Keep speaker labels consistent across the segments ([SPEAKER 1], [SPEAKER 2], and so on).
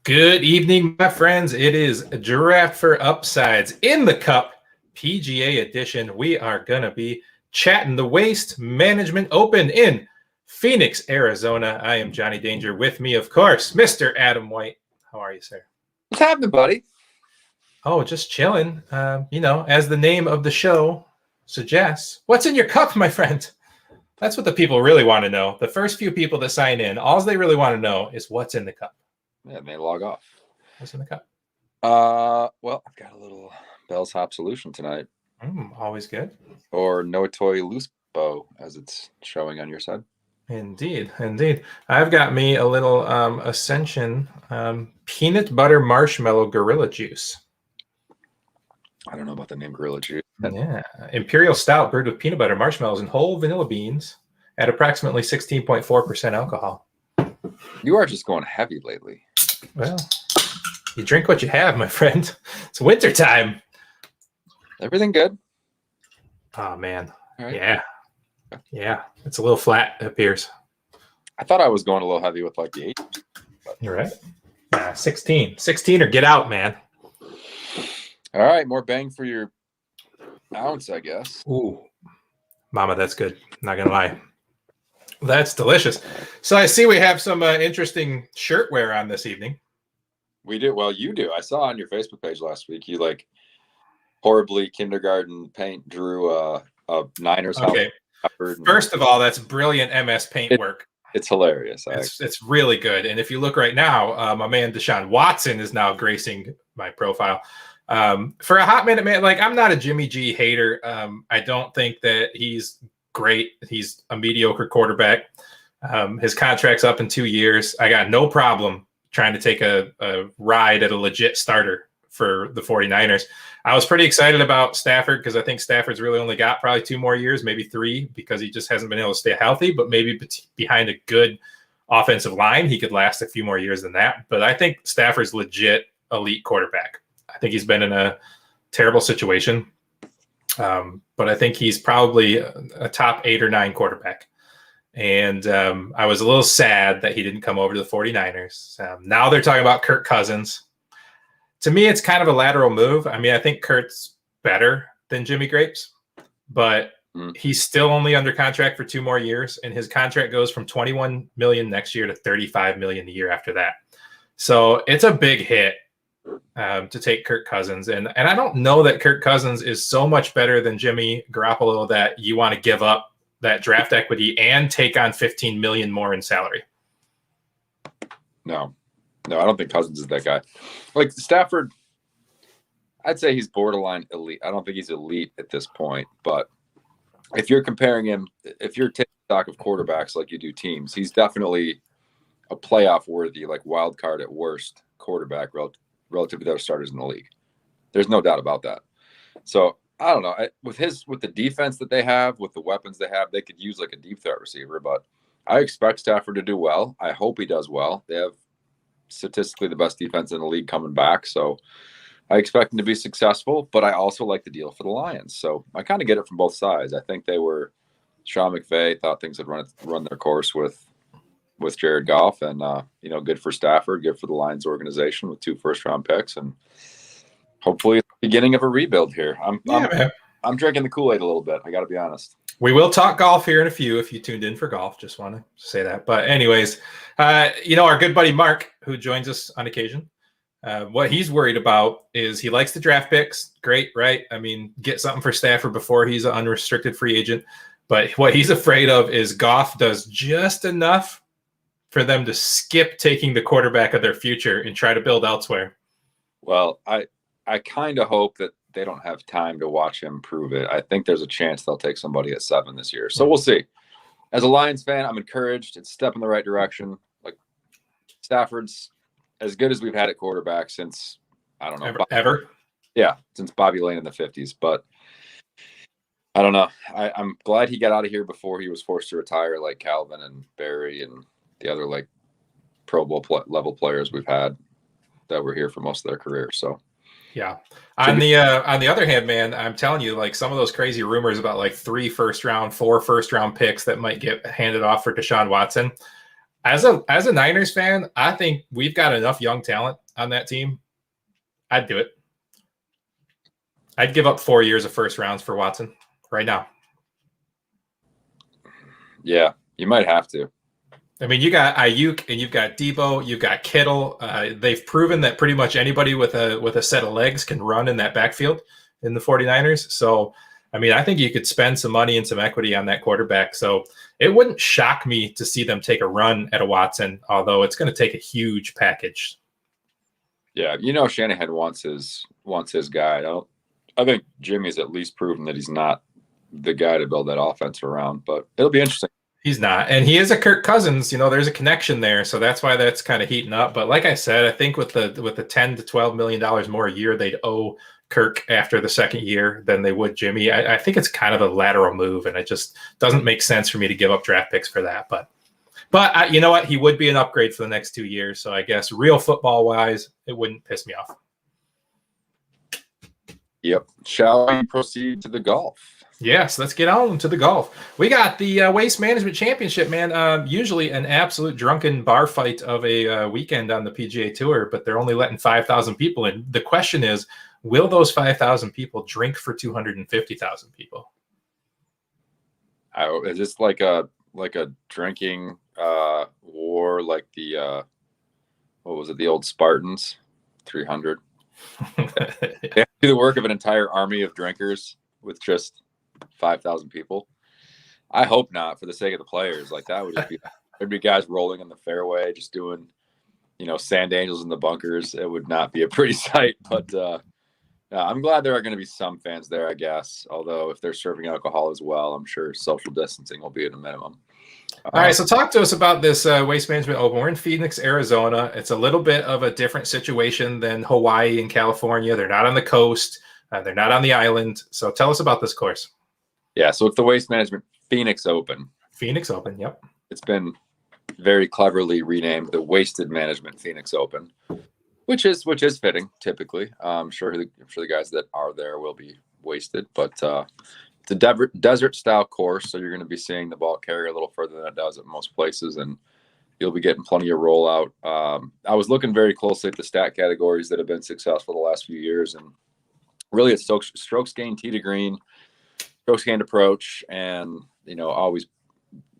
[SPEAKER 1] Good evening, my friends. It is Draft for Upsides in the Cup PGA edition. We are going to be chatting the Waste Management Open in Phoenix, Arizona. I am Johnny Danger. With me, of course, Mr. Adam White. How are you, sir?
[SPEAKER 2] What's happening, buddy?
[SPEAKER 1] Oh, just chilling. As the name of the show suggests, what's in your cup, my friend? That's what the people really want to know. The first few people that sign in, all they really want to know is what's in the cup.
[SPEAKER 2] Yeah, they log off.
[SPEAKER 1] What's in the cup?
[SPEAKER 2] Well, I've got a little Bell's Hop solution tonight.
[SPEAKER 1] Always good.
[SPEAKER 2] Or No Toy Loose Bow, as it's showing on your side.
[SPEAKER 1] Indeed. I've got me a little Ascension peanut butter marshmallow gorilla juice.
[SPEAKER 2] I don't know about the name gorilla juice.
[SPEAKER 1] Yeah. Imperial stout brewed with peanut butter, marshmallows, and whole vanilla beans at approximately 16.4% alcohol.
[SPEAKER 2] You are just going heavy lately.
[SPEAKER 1] Well, you drink what you have, my friend. It's winter time.
[SPEAKER 2] Everything good?
[SPEAKER 1] Oh, man.
[SPEAKER 2] Right.
[SPEAKER 1] Yeah. It's a little flat, it appears.
[SPEAKER 2] I thought I was going a little heavy with like the 8.
[SPEAKER 1] You're right. 16. 16 or get out, man.
[SPEAKER 2] All right. More bang for your ounce, I guess.
[SPEAKER 1] Ooh. Mama, that's good. Not going to lie. That's delicious. So I see we have some interesting shirt wear on this evening.
[SPEAKER 2] We do. Well, you do. I saw on your Facebook page last week, you like horribly kindergarten paint drew a Niners.
[SPEAKER 1] Okay. First of all, that's brilliant MS Paint work.
[SPEAKER 2] It's hilarious.
[SPEAKER 1] It's really good. And if you look right now, my man Deshaun Watson is now gracing my profile. For a hot minute, man, like I'm not a Jimmy G hater. I don't think that he's great. He's a mediocre quarterback. His contract's up in 2 years. I got no problem trying to take a ride at a legit starter for the 49ers. I was pretty excited about Stafford because I think Stafford's really only got probably 2 more years, maybe 3, because he just hasn't been able to stay healthy. But maybe behind a good offensive line, he could last a few more years than that. But I think Stafford's legit elite quarterback. I think he's been in a terrible situation. But I think he's probably a top 8 or 9 quarterback. And I was a little sad that he didn't come over to the 49ers. Now they're talking about Kirk Cousins. To me, it's kind of a lateral move. I mean, I think Kurt's better than Jimmy Grapes, but he's still only under contract for 2 more years. And his contract goes from $21 million next year to $35 million the year after that. So it's a big hit to take Kirk Cousins. And I don't know that Kirk Cousins is so much better than Jimmy Garoppolo that you want to give up that draft equity and take on $15 million more in salary.
[SPEAKER 2] No, I don't think Cousins is that guy. Like Stafford, I'd say he's borderline elite. I don't think he's elite at this point, but if you're comparing him, if you're taking stock of quarterbacks like you do teams, he's definitely a playoff worthy, like wild card at worst quarterback relative to their starters in the league. There's no doubt about that. So I don't know. With the defense that they have, with the weapons they have, they could use like a deep threat receiver. But I expect Stafford to do well. I hope he does well. They have statistically the best defense in the league coming back, so I expect him to be successful. But I also like the deal for the Lions. So I kind of get it from both sides. I think Sean McVay thought things had run their course with Jared Goff, and good for Stafford, good for the Lions organization with 2 first-round picks, and hopefully the beginning of a rebuild here. I'm drinking the Kool-Aid a little bit. I got to be honest.
[SPEAKER 1] We will talk golf here in a few if you tuned in for golf. Just want to say that. But anyways, our good buddy Mark, who joins us on occasion, what he's worried about is he likes the draft picks. Great, right? I mean, get something for Stafford before he's an unrestricted free agent. But what he's afraid of is Goff does just enough for them to skip taking the quarterback of their future and try to build elsewhere.
[SPEAKER 2] Well, I kind of hope that they don't have time to watch him prove it. I think there's a chance they'll take somebody at 7 this year. So we'll see. As a Lions fan, I'm encouraged. It's a step in the right direction. Like Stafford's as good as we've had at quarterback since, I don't know.
[SPEAKER 1] Ever?
[SPEAKER 2] Yeah, since Bobby Lane in the 50s. But I don't know. I'm glad he got out of here before he was forced to retire like Calvin and Barry and the other like Pro Bowl level players we've had that were here for most of their career. So
[SPEAKER 1] yeah. On the other hand, man, I'm telling you, like some of those crazy rumors about like 3 first-round, 4 first-round picks that might get handed off for Deshaun Watson. As a Niners fan, I think we've got enough young talent on that team. I'd do it. I'd give up 4 years of first rounds for Watson right now.
[SPEAKER 2] Yeah, you might have to.
[SPEAKER 1] I mean, you got Ayuk and you've got Debo, you've got Kittle. They've proven that pretty much anybody with a set of legs can run in that backfield in the 49ers. So, I mean, I think you could spend some money and some equity on that quarterback. So it wouldn't shock me to see them take a run at a Watson, although it's going to take a huge package.
[SPEAKER 2] Yeah, Shanahan wants his guy. I think Jimmy's at least proven that he's not the guy to build that offense around, but it'll be interesting.
[SPEAKER 1] He's not. And he is a Kirk Cousins, there's a connection there. So that's why that's kind of heating up. But like I said, I think with the $10 to $12 million more a year they'd owe Kirk after the second year than they would Jimmy. I think it's kind of a lateral move, and it just doesn't make sense for me to give up draft picks for that. But you know what? He would be an upgrade for the next 2 years. So I guess real football wise, it wouldn't piss me off.
[SPEAKER 2] Yep. Shall we proceed to the golf?
[SPEAKER 1] Yes, let's get on to the golf. We got the Waste Management Championship, man. Usually an absolute drunken bar fight of a weekend on the PGA Tour, but they're only letting 5,000 people in. The question is, will those 5,000 people drink for 250,000 people?
[SPEAKER 2] Is this like a drinking war, like the what was it, the old Spartans, 300? They have to do the work of an entire army of drinkers with just 5,000 people. I hope not, for the sake of the players. Like that would just be there'd be guys rolling in the fairway, just doing, sand angels in the bunkers. It would not be a pretty sight. But I'm glad there are going to be some fans there, I guess. Although if they're serving alcohol as well, I'm sure social distancing will be at a minimum.
[SPEAKER 1] All right, so talk to us about this Waste Management Open. We're in Phoenix, Arizona. It's a little bit of a different situation than Hawaii and California. They're not on the coast. They're not on the island. So tell us about this course.
[SPEAKER 2] Yeah, so it's the Waste Management Phoenix Open.
[SPEAKER 1] Phoenix Open, yep.
[SPEAKER 2] It's been very cleverly renamed the Wasted Management Phoenix Open, which is fitting. Typically, I'm sure the guys that are there will be wasted, but it's a desert style course, so you're going to be seeing the ball carry a little further than it does at most places, and you'll be getting plenty of rollout. I was looking very closely at the stat categories that have been successful the last few years, and really it's strokes gained tee to green, strokes gained approach, and always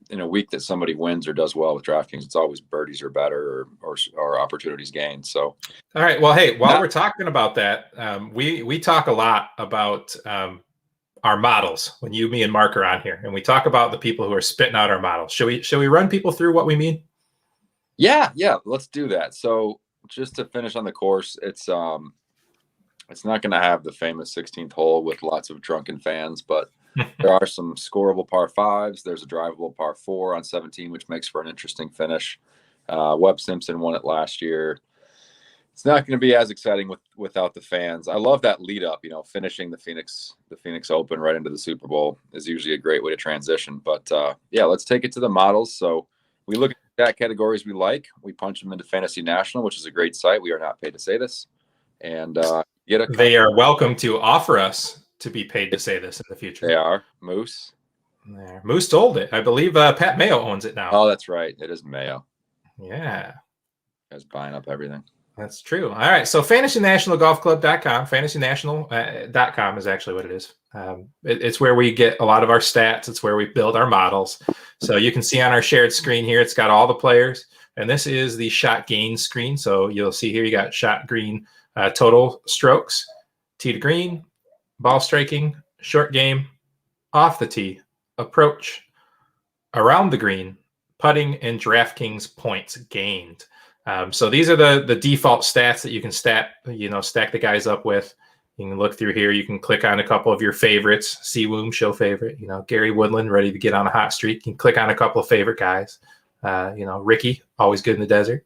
[SPEAKER 2] in a week that somebody wins or does well with DraftKings, it's always birdies or better or opportunities gained. So,
[SPEAKER 1] all right. Well, hey, while we're talking about that, we talk a lot about our models when me and Mark are on here, and we talk about the people who are spitting out our models. Should we run people through what we mean?
[SPEAKER 2] Yeah, let's do that. So, just to finish on the course, it's not going to have the famous 16th hole with lots of drunken fans, but there are some scoreable par 5s. There's a drivable par 4 on 17, which makes for an interesting finish. Webb Simpson won it last year. It's not going to be as exciting without the fans. I love that lead up, finishing the Phoenix Open right into the Super Bowl is usually a great way to transition. But let's take it to the models. So we look at that categories we like. We punch them into Fantasy National, which is a great site. We are not paid to say this. And they
[SPEAKER 1] are welcome to offer us to be paid to say this in the future.
[SPEAKER 2] They are. Moose.
[SPEAKER 1] There. Moose told it. I believe Pat Mayo owns it now.
[SPEAKER 2] Oh, that's right. It is Mayo.
[SPEAKER 1] Yeah.
[SPEAKER 2] Guys buying up everything.
[SPEAKER 1] That's true. All right. So FantasyNationalGolfClub.com, FantasyNational.com is actually what it is. It's where we get a lot of our stats. It's where we build our models. So you can see on our shared screen here, it's got all the players. And this is the shot gain screen. So you'll see here you got shot green total strokes, tee to green, ball striking, short game, off the tee, approach, around the green, putting, and DraftKings points gained. So these are the default stats that you can stack the guys up with. You can look through here. You can click on a couple of your favorites. Seawoom, show favorite. Gary Woodland, ready to get on a hot streak. You can click on a couple of favorite guys. Ricky, always good in the desert.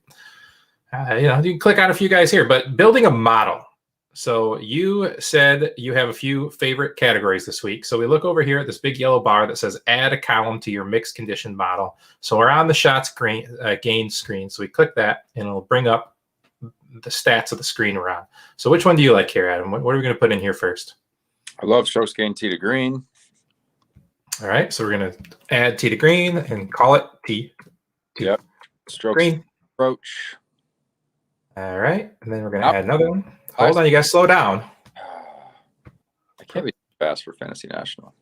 [SPEAKER 1] You can click on a few guys here. But building a model. So you said you have a few favorite categories this week. So we look over here at this big yellow bar that says add a column to your mixed condition model. So we're on the shots gained screen. So we click that and it'll bring up the stats of the screen we're on. So which one do you like here, Adam? What are we going to put in here first?
[SPEAKER 2] I love strokes gained tee to green.
[SPEAKER 1] All right. So we're going to add tee to green and call it tee.
[SPEAKER 2] Yep. Strokes
[SPEAKER 1] green
[SPEAKER 2] approach.
[SPEAKER 1] All right. And then we're going to add another one.
[SPEAKER 2] Hold
[SPEAKER 1] on, you guys slow down.
[SPEAKER 2] I can't be fast for Fantasy National.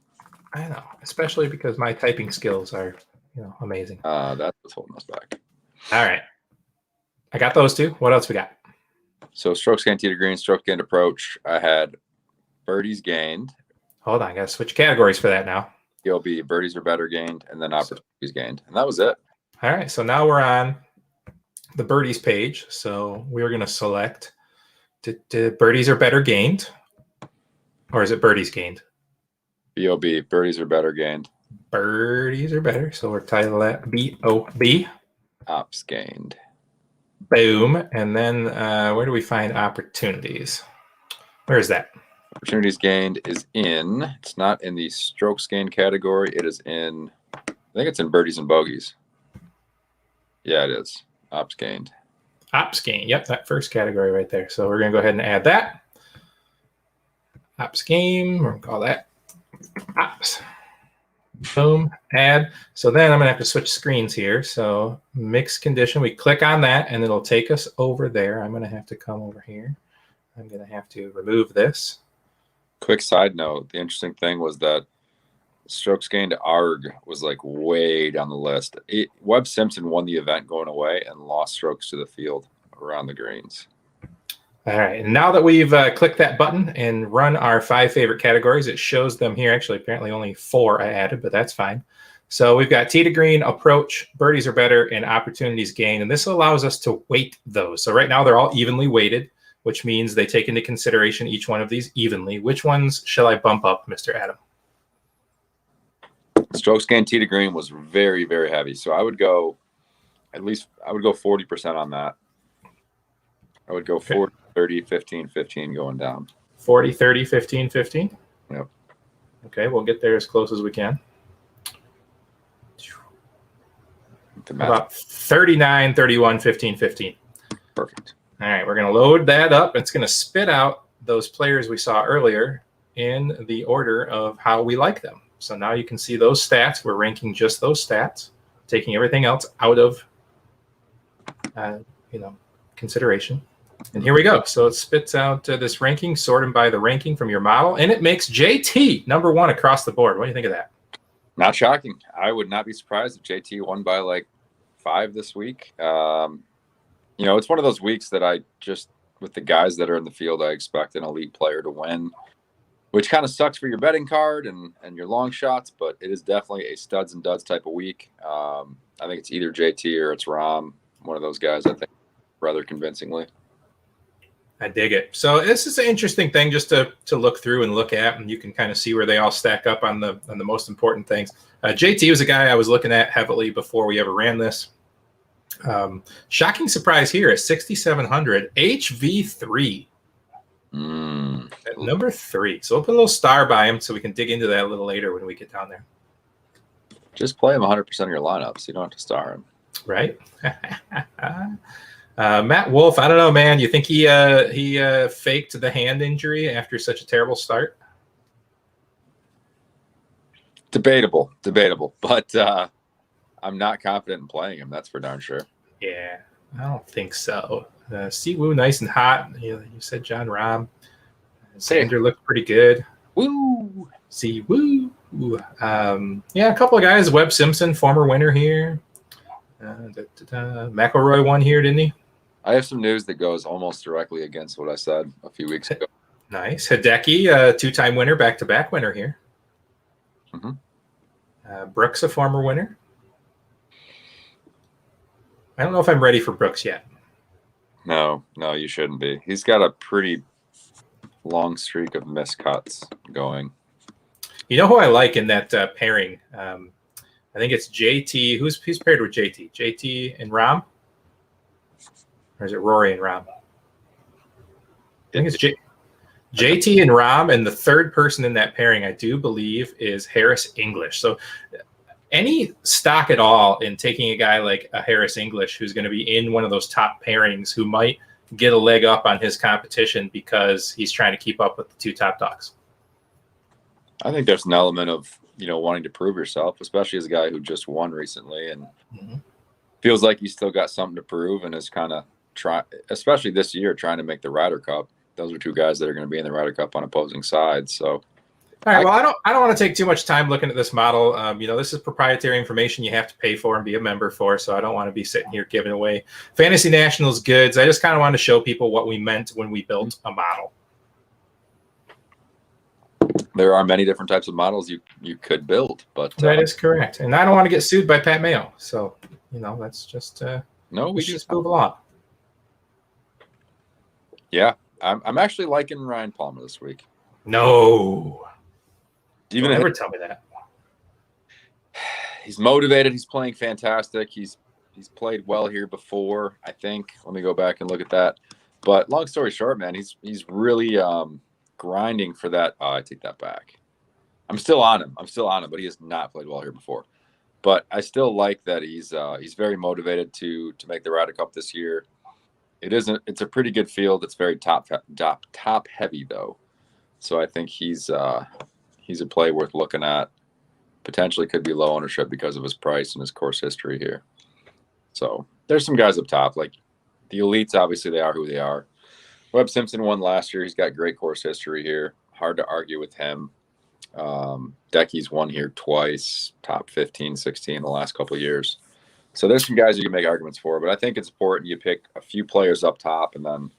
[SPEAKER 1] I know, especially because my typing skills are, amazing.
[SPEAKER 2] That's what's holding us back.
[SPEAKER 1] All right. I got those two. What else we got?
[SPEAKER 2] So strokes gained tee to green, stroke gained approach. I had birdies gained.
[SPEAKER 1] Hold on, I got to switch categories for that now.
[SPEAKER 2] It'll be birdies or better gained, and then opportunities gained. And that was it.
[SPEAKER 1] All right. So now we're on the birdies page. So we were going to select did birdies or better gained, or is it birdies gained?
[SPEAKER 2] B-O-B, birdies are better gained.
[SPEAKER 1] Birdies are better. So we're titled that B-O-B.
[SPEAKER 2] Ops gained.
[SPEAKER 1] Boom. And then where do we find opportunities? Where is that?
[SPEAKER 2] Opportunities gained is it's not in the strokes gained category. It is in, I think it's in birdies and bogeys. Yeah, it is. Ops gained.
[SPEAKER 1] Ops gain. Yep, that first category right there. So we're going to go ahead and add that. Ops game. We're going to call that ops. Boom. Add. So then I'm going to have to switch screens here. So mixed condition. We click on that and it'll take us over there. I'm going to have to come over here. I'm going to have to remove this.
[SPEAKER 2] Quick side note. The interesting thing was that strokes gained ARG was like way down the list. Webb Simpson won the event going away and lost strokes to the field around the greens.
[SPEAKER 1] All right. And now that we've clicked that button and run our 5 favorite categories, it shows them here. Actually, apparently only 4 I added, but that's fine. So we've got tee to green, approach, birdies are better, and opportunities gained. And this allows us to weight those. So right now they're all evenly weighted, which means they take into consideration each one of these evenly. Which ones shall I bump up, Mr. Adam?
[SPEAKER 2] Strokes gained tee to green was very, very heavy. So I would go 40% on that. I would go 40, 30, 15, 15 going down.
[SPEAKER 1] 40, 30, 15, 15?
[SPEAKER 2] Yep.
[SPEAKER 1] Okay, we'll get there as close as we can. About 39, 31, 15, 15.
[SPEAKER 2] Perfect.
[SPEAKER 1] All right, we're going to load that up. It's going to spit out those players we saw earlier in the order of how we like them. So now you can see those stats. We're ranking just those stats, taking everything else out of, consideration. And here we go. So it spits out this ranking, sorted by the ranking from your model, and it makes JT number 1 across the board. What do you think of that?
[SPEAKER 2] Not shocking. I would not be surprised if JT won by like 5 this week. It's one of those weeks that with the guys that are in the field, I expect an elite player to win, which kind of sucks for your betting card and your long shots, but it is definitely a studs and duds type of week. I think it's either JT or it's Rom, one of those guys, I think, rather convincingly.
[SPEAKER 1] I dig it. So this is an interesting thing just to look through and look at, and you can kind of see where they all stack up on the most important things. JT was a guy I was looking at heavily before we ever ran this. Shocking surprise here at 6,700, HV3. At number 3. So we'll put a little star by him so we can dig into that a little later when we get down there.
[SPEAKER 2] Just play him 100% of your lineups. You don't have to star him.
[SPEAKER 1] Right? Matt Wolf, I don't know, man. You think he faked the hand injury after such a terrible start?
[SPEAKER 2] Debatable. But I'm not confident in playing him. That's for darn sure.
[SPEAKER 1] Yeah, I don't think so. Siwoo, nice and hot. You said John Rahm. Xander looked pretty good.
[SPEAKER 2] Woo!
[SPEAKER 1] Siwoo. A couple of guys. Webb Simpson, former winner here. McElroy won here, didn't he?
[SPEAKER 2] I have some news that goes almost directly against what I said a few weeks ago.
[SPEAKER 1] Nice. Hideki, 2-time winner, back-to-back winner here.
[SPEAKER 2] Mm-hmm.
[SPEAKER 1] Brooks, a former winner. I don't know if I'm ready for Brooks yet.
[SPEAKER 2] No, you shouldn't be. He's got a pretty long streak of miscuts going.
[SPEAKER 1] You know who I like in that pairing? I think it's JT. Who's paired with JT? JT and Rahm? Or is it Rory and Rahm? I think it's JT and Rahm, and the third person in that pairing, I do believe, is Harris English. So any stock at all in taking a guy like a Harris English who's going to be in one of those top pairings who might get a leg up on his competition because he's trying to keep up with the two top dogs?
[SPEAKER 2] I think there's an element of, wanting to prove yourself, especially as a guy who just won recently and feels like he's still got something to prove and is kind of especially this year, trying to make the Ryder Cup. Those are two guys that are going to be in the Ryder Cup on opposing sides. So,
[SPEAKER 1] all right. Well, I don't want to take too much time looking at this model. This is proprietary information you have to pay for and be a member for. So I don't want to be sitting here giving away Fantasy Nationals goods. I just kind of wanted to show people what we meant when we built a model.
[SPEAKER 2] There are many different types of models you could build, but
[SPEAKER 1] that is correct. And I don't want to get sued by Pat Mayo. So, that's just
[SPEAKER 2] we
[SPEAKER 1] just move along.
[SPEAKER 2] Yeah, I'm actually liking Ryan Palmer this week.
[SPEAKER 1] No.
[SPEAKER 2] Even
[SPEAKER 1] never tell me that.
[SPEAKER 2] He's motivated. He's playing fantastic. He's played well here before, I think. Let me go back and look at that. But long story short, man, he's really grinding for that. I take that back. I'm still on him, but he has not played well here before. But I still like that he's very motivated to make the Ryder Cup this year. It's a pretty good field. It's very top heavy though. So I think he's a play worth looking at. Potentially could be low ownership because of his price and his course history here. So there's some guys up top, like the elites. Obviously, they are who they are. Webb Simpson won last year. He's got great course history here. Hard to argue with him. Decky's won here twice, top 15, 16 in the last couple of years. So there's some guys you can make arguments for, but I think it's important you pick a few players up top, and then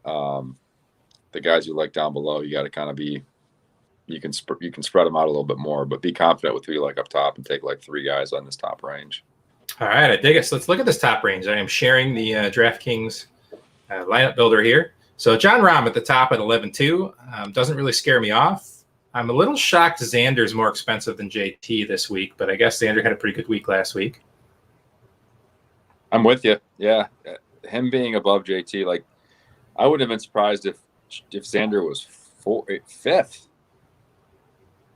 [SPEAKER 2] the guys you like down below, you got to kind of be. You can spread them out a little bit more, but be confident with who you like up top and take like three guys on this top range.
[SPEAKER 1] All right, I dig it. So let's look at this top range. I am sharing the DraftKings lineup builder here. So John Rahm at the top at 11-2 doesn't really scare me off. I'm a little shocked Xander's more expensive than JT this week, but I guess Xander had a pretty good week last week.
[SPEAKER 2] I'm with you. Yeah, him being above JT, like I wouldn't have been surprised if Xander was fifth.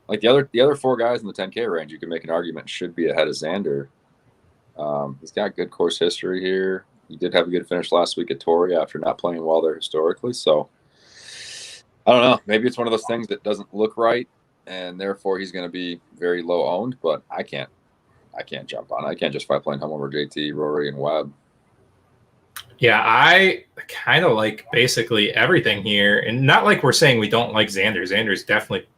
[SPEAKER 2] Like the other four guys in the 10K range, you can make an argument should be ahead of Xander. He's got good course history here. He did have a good finish last week at Torrey after not playing well there historically. So I don't know. Maybe it's one of those things that doesn't look right, and therefore he's going to be very low owned. But I can't jump on it. I can't justify playing him over JT, Rory, and Webb. Yeah,
[SPEAKER 1] I kind of like basically everything here, and not like we're saying we don't like Xander. Xander's definitely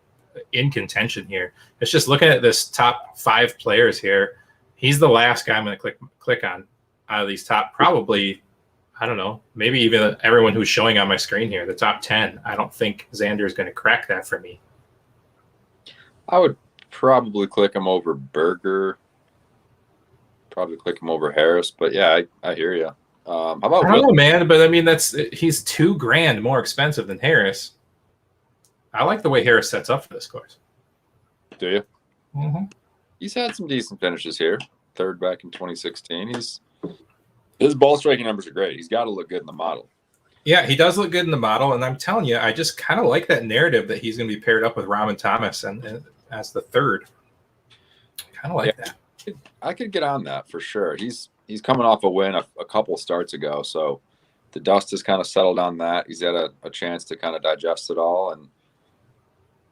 [SPEAKER 1] in contention here. It's just looking at this top five players here. He's the last guy I'm going to click on out of these top, probably, I don't know, maybe even everyone who's showing on my screen here, the top 10. I don't think Xander is going to crack that for me.
[SPEAKER 2] I would probably click him over Berger. Probably click him over Harris, but yeah, I hear you. How about
[SPEAKER 1] I don't know, man, but I mean he's $2,000 more expensive than Harris. I like the way Harris sets up for this course.
[SPEAKER 2] Do you?
[SPEAKER 1] Mm-hmm.
[SPEAKER 2] He's had some decent finishes here. Third back in 2016. His ball striking numbers are great. He's got to look good in the model.
[SPEAKER 1] Yeah, he does look good in the model, and I'm telling you, I just kind of like that narrative that he's going to be paired up with Rahm Thomas and as the third. Kind of like that.
[SPEAKER 2] I could get on that for sure. He's coming off a win a couple starts ago, so the dust has kind of settled on that. He's had a chance to kind of digest it all, and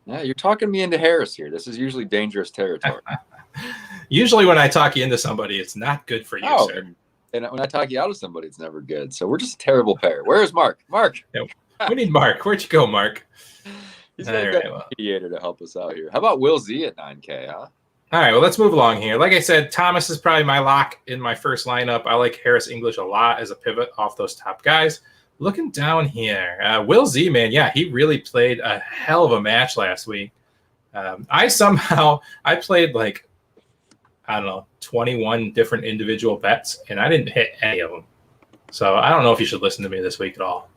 [SPEAKER 2] yeah, you're talking me into Harris here. This is usually dangerous territory.
[SPEAKER 1] Usually when I talk you into somebody, it's not good for you, sir.
[SPEAKER 2] And when I talk you out of somebody, it's never good. So we're just a terrible pair. Where's Mark? Mark.
[SPEAKER 1] Yeah, we need Mark. Where'd you go, Mark?
[SPEAKER 2] He's got a mediator to help us out here. How about Will Z at 9K, huh?
[SPEAKER 1] All right, well, let's move along here. Like I said, Thomas is probably my lock in my first lineup. I like Harris English a lot as a pivot off those top guys. Looking down here, Will Z, man, yeah, he really played a hell of a match last week. I played like, I don't know, 21 different individual bets, and I didn't hit any of them. So I don't know if you should listen to me this week at all.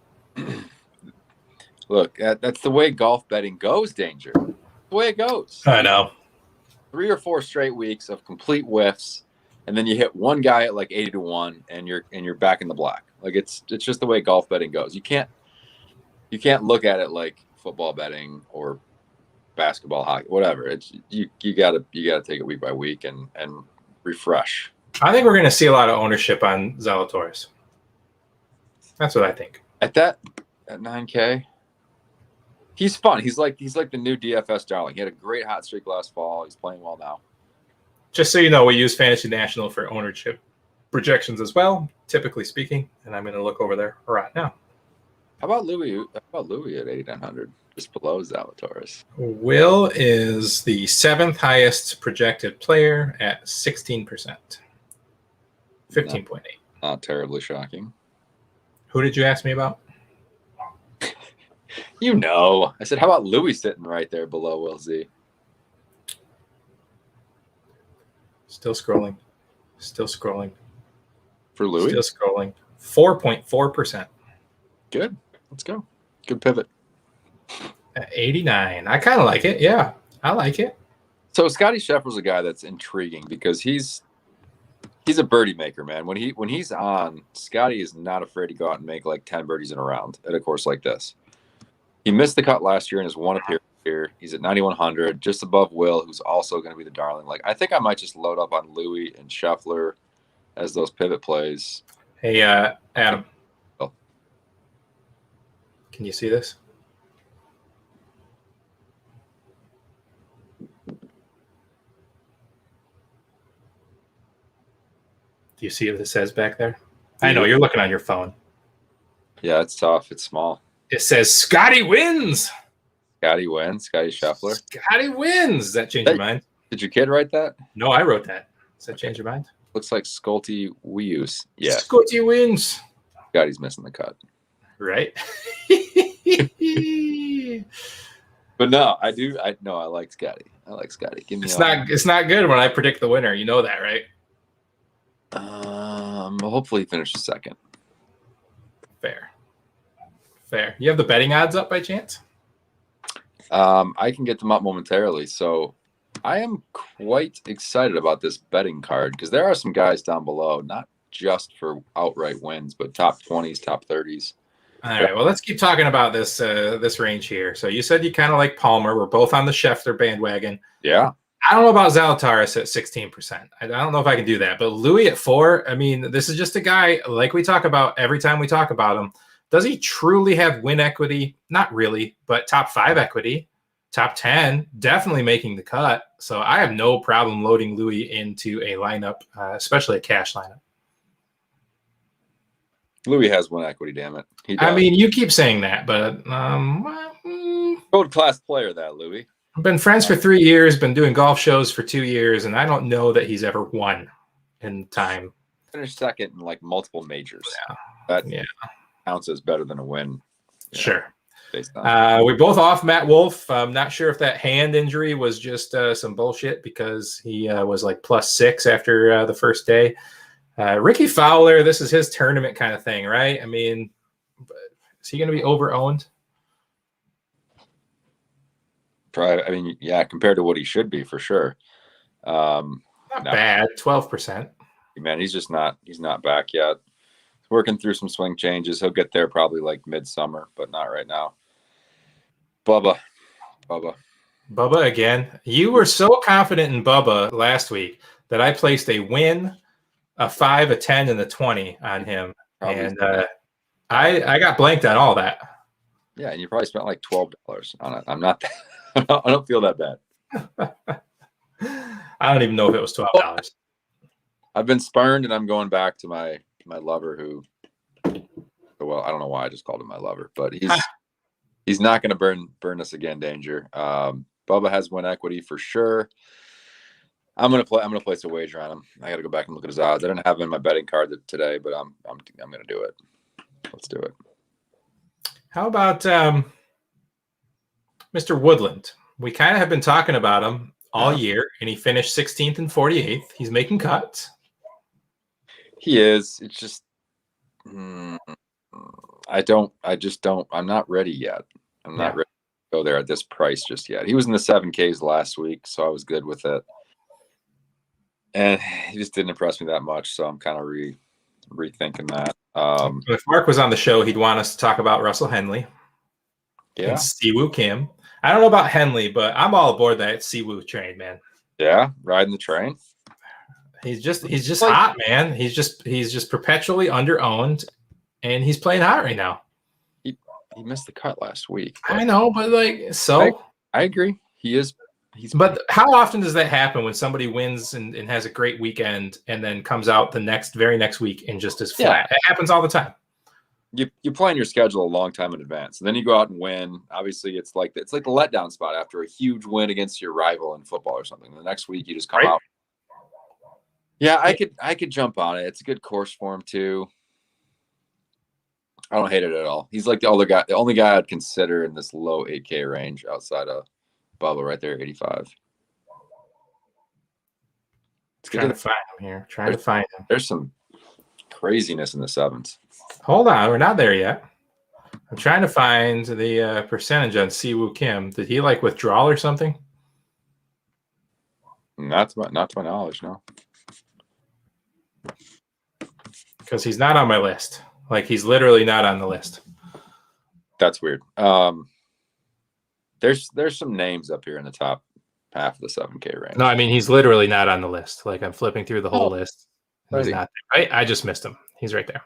[SPEAKER 2] Look, that's the way golf betting goes, Danger. The way it goes.
[SPEAKER 1] I know.
[SPEAKER 2] 3 or 4 straight weeks of complete whiffs, and then you hit one guy at like 80-1, and you're back in the black. Like it's just the way golf betting goes. You can't look at it like football betting or basketball, hockey, whatever. It's you gotta take it week by week and refresh.
[SPEAKER 1] I think we're going to see a lot of ownership on Zalatoris. That's what I think.
[SPEAKER 2] At 9K, he's fun. He's like the new DFS darling. He had a great hot streak last fall. He's playing well now.
[SPEAKER 1] Just so you know, we use Fantasy National for ownership projections as well, typically speaking. And I'm going to look over there right now.
[SPEAKER 2] How about Louis? At 8,900, just below Zalatoris?
[SPEAKER 1] Will is the 7th highest projected player at 16%. 15.8.
[SPEAKER 2] Not terribly shocking.
[SPEAKER 1] Who did you ask me about?
[SPEAKER 2] You know, I said, how about Louis sitting right there below Will Z?
[SPEAKER 1] Still scrolling.
[SPEAKER 2] For Louis?
[SPEAKER 1] Still scrolling. 4.4%.
[SPEAKER 2] Good. Let's go. Good pivot.
[SPEAKER 1] At 89. I kind of like it. Yeah, I like it.
[SPEAKER 2] So Scotty Scheffler's a guy that's intriguing because he's a birdie maker, man. When he's on, Scotty is not afraid to go out and make like 10 birdies in a round at a course like this. He missed the cut last year and has won appearance here. He's at 9,100, just above Will, who's also going to be the darling. Like, I think I might just load up on Louis and Scheffler as those pivot plays.
[SPEAKER 1] Hey, Adam.
[SPEAKER 2] Oh.
[SPEAKER 1] Can you see this? Do you see what it says back there? I know you're looking on your phone.
[SPEAKER 2] Yeah, it's tough. It's small.
[SPEAKER 1] It says Scotty wins.
[SPEAKER 2] Scotty wins. Scotty Scheffler.
[SPEAKER 1] Scotty wins. Does that change your mind?
[SPEAKER 2] Did your kid write that?
[SPEAKER 1] No, I wrote that. Does that change your mind?
[SPEAKER 2] Looks like Sculty we use. Yeah.
[SPEAKER 1] Scotty wins.
[SPEAKER 2] Scotty's missing the cut.
[SPEAKER 1] Right?
[SPEAKER 2] But no, I like Scotty. I like Scotty. Give me
[SPEAKER 1] it's not good when I predict the winner. You know that, right?
[SPEAKER 2] Hopefully he finishes second.
[SPEAKER 1] Fair. You have the betting odds up by chance?
[SPEAKER 2] I can get them up momentarily. So I am quite excited about this betting card because there are some guys down below, not just for outright wins, but top 20s, top 30s.
[SPEAKER 1] All right. Well, let's keep talking about this range here. So you said you kind of like Palmer. We're both on the Scheffler bandwagon.
[SPEAKER 2] Yeah.
[SPEAKER 1] I don't know about Zalatoris at 16%. I don't know if I can do that. But Louis at 4%, I mean, this is just a guy, like we talk about every time we talk about him. Does he truly have win equity? Not really, but top 5 equity, top 10, definitely making the cut. So I have no problem loading Louis into a lineup, especially a cash lineup.
[SPEAKER 2] Louis has win equity, damn it.
[SPEAKER 1] I mean, you keep saying that, but
[SPEAKER 2] gold class player, that Louis.
[SPEAKER 1] I've been friends for 3 years, been doing golf shows for 2 years, and I don't know that he's ever won in time.
[SPEAKER 2] Finished second in like multiple majors.
[SPEAKER 1] Yeah.
[SPEAKER 2] That counts as better than a win.
[SPEAKER 1] Sure. We're both off Matt Wolff. I'm not sure if that hand injury was just some bullshit because he was like +6 after the first day. Ricky Fowler, this is his tournament kind of thing, right? I mean, is he going to be over-owned?
[SPEAKER 2] Probably, I mean, yeah, compared to what he should be, for sure.
[SPEAKER 1] Not bad, 12%.
[SPEAKER 2] Man, he's not back yet. He's working through some swing changes. He'll get there probably like midsummer, but not right now. Bubba
[SPEAKER 1] again. You were so confident in Bubba last week that I placed a win, a 5, a 10, and a 20 on him. Probably. And I got blanked on all that.
[SPEAKER 2] Yeah, and you probably spent like $12 on it. I'm not that. I don't feel that bad.
[SPEAKER 1] I don't even know if it was $12.
[SPEAKER 2] I've been spurned, and I'm going back to my lover who. Well, I don't know why I just called him my lover, but he's not going to burn us again. Danger. Bubba has win equity for sure. I'm gonna place a wager on him. I got to go back and look at his odds. I didn't have him in my betting card today, but I'm gonna do it. Let's do it.
[SPEAKER 1] How about Mr. Woodland? We kind of have been talking about him all year, and he finished 16th and 48th. He's making cuts.
[SPEAKER 2] He is. It's just I just don't. I'm not ready yet. I'm not ready to go there at this price just yet. He was in the 7Ks last week, so I was good with it. And he just didn't impress me that much, so I'm kind of rethinking that.
[SPEAKER 1] If Mark was on the show, he'd want us to talk about Russell Henley and Siwoo Kim. I don't know about Henley, but I'm all aboard that Siwoo train, man.
[SPEAKER 2] Yeah, riding the train.
[SPEAKER 1] He's just hot, man. He's just perpetually under-owned, and he's playing hot right now.
[SPEAKER 2] He missed the cut last week.
[SPEAKER 1] I know, but like, so
[SPEAKER 2] I agree.
[SPEAKER 1] But how often does that happen when somebody wins and has a great weekend and then comes out the very next week and just is flat? It happens all the time.
[SPEAKER 2] You plan your schedule a long time in advance, and then you go out and win. Obviously, it's like the letdown spot after a huge win against your rival in football or something. The next week, you just come out. Yeah, I could jump on it. It's a good course for him too. I don't hate it at all. He's like the only guy I'd consider in this low 8K range outside of Bubba right there, 85.
[SPEAKER 1] Trying to find him here. Trying to find him.
[SPEAKER 2] There's some craziness in the 7s.
[SPEAKER 1] Hold on, we're not there yet. I'm trying to find the percentage on Siwoo Kim. Did he like withdraw or something?
[SPEAKER 2] Not to my knowledge, no.
[SPEAKER 1] Because he's not on my list. Like, he's literally not on the list.
[SPEAKER 2] That's weird. There's some names up here in the top half of the 7K range.
[SPEAKER 1] No, I mean, he's literally not on the list. Like, I'm flipping through the whole list. He's not there. I just missed him. He's right there.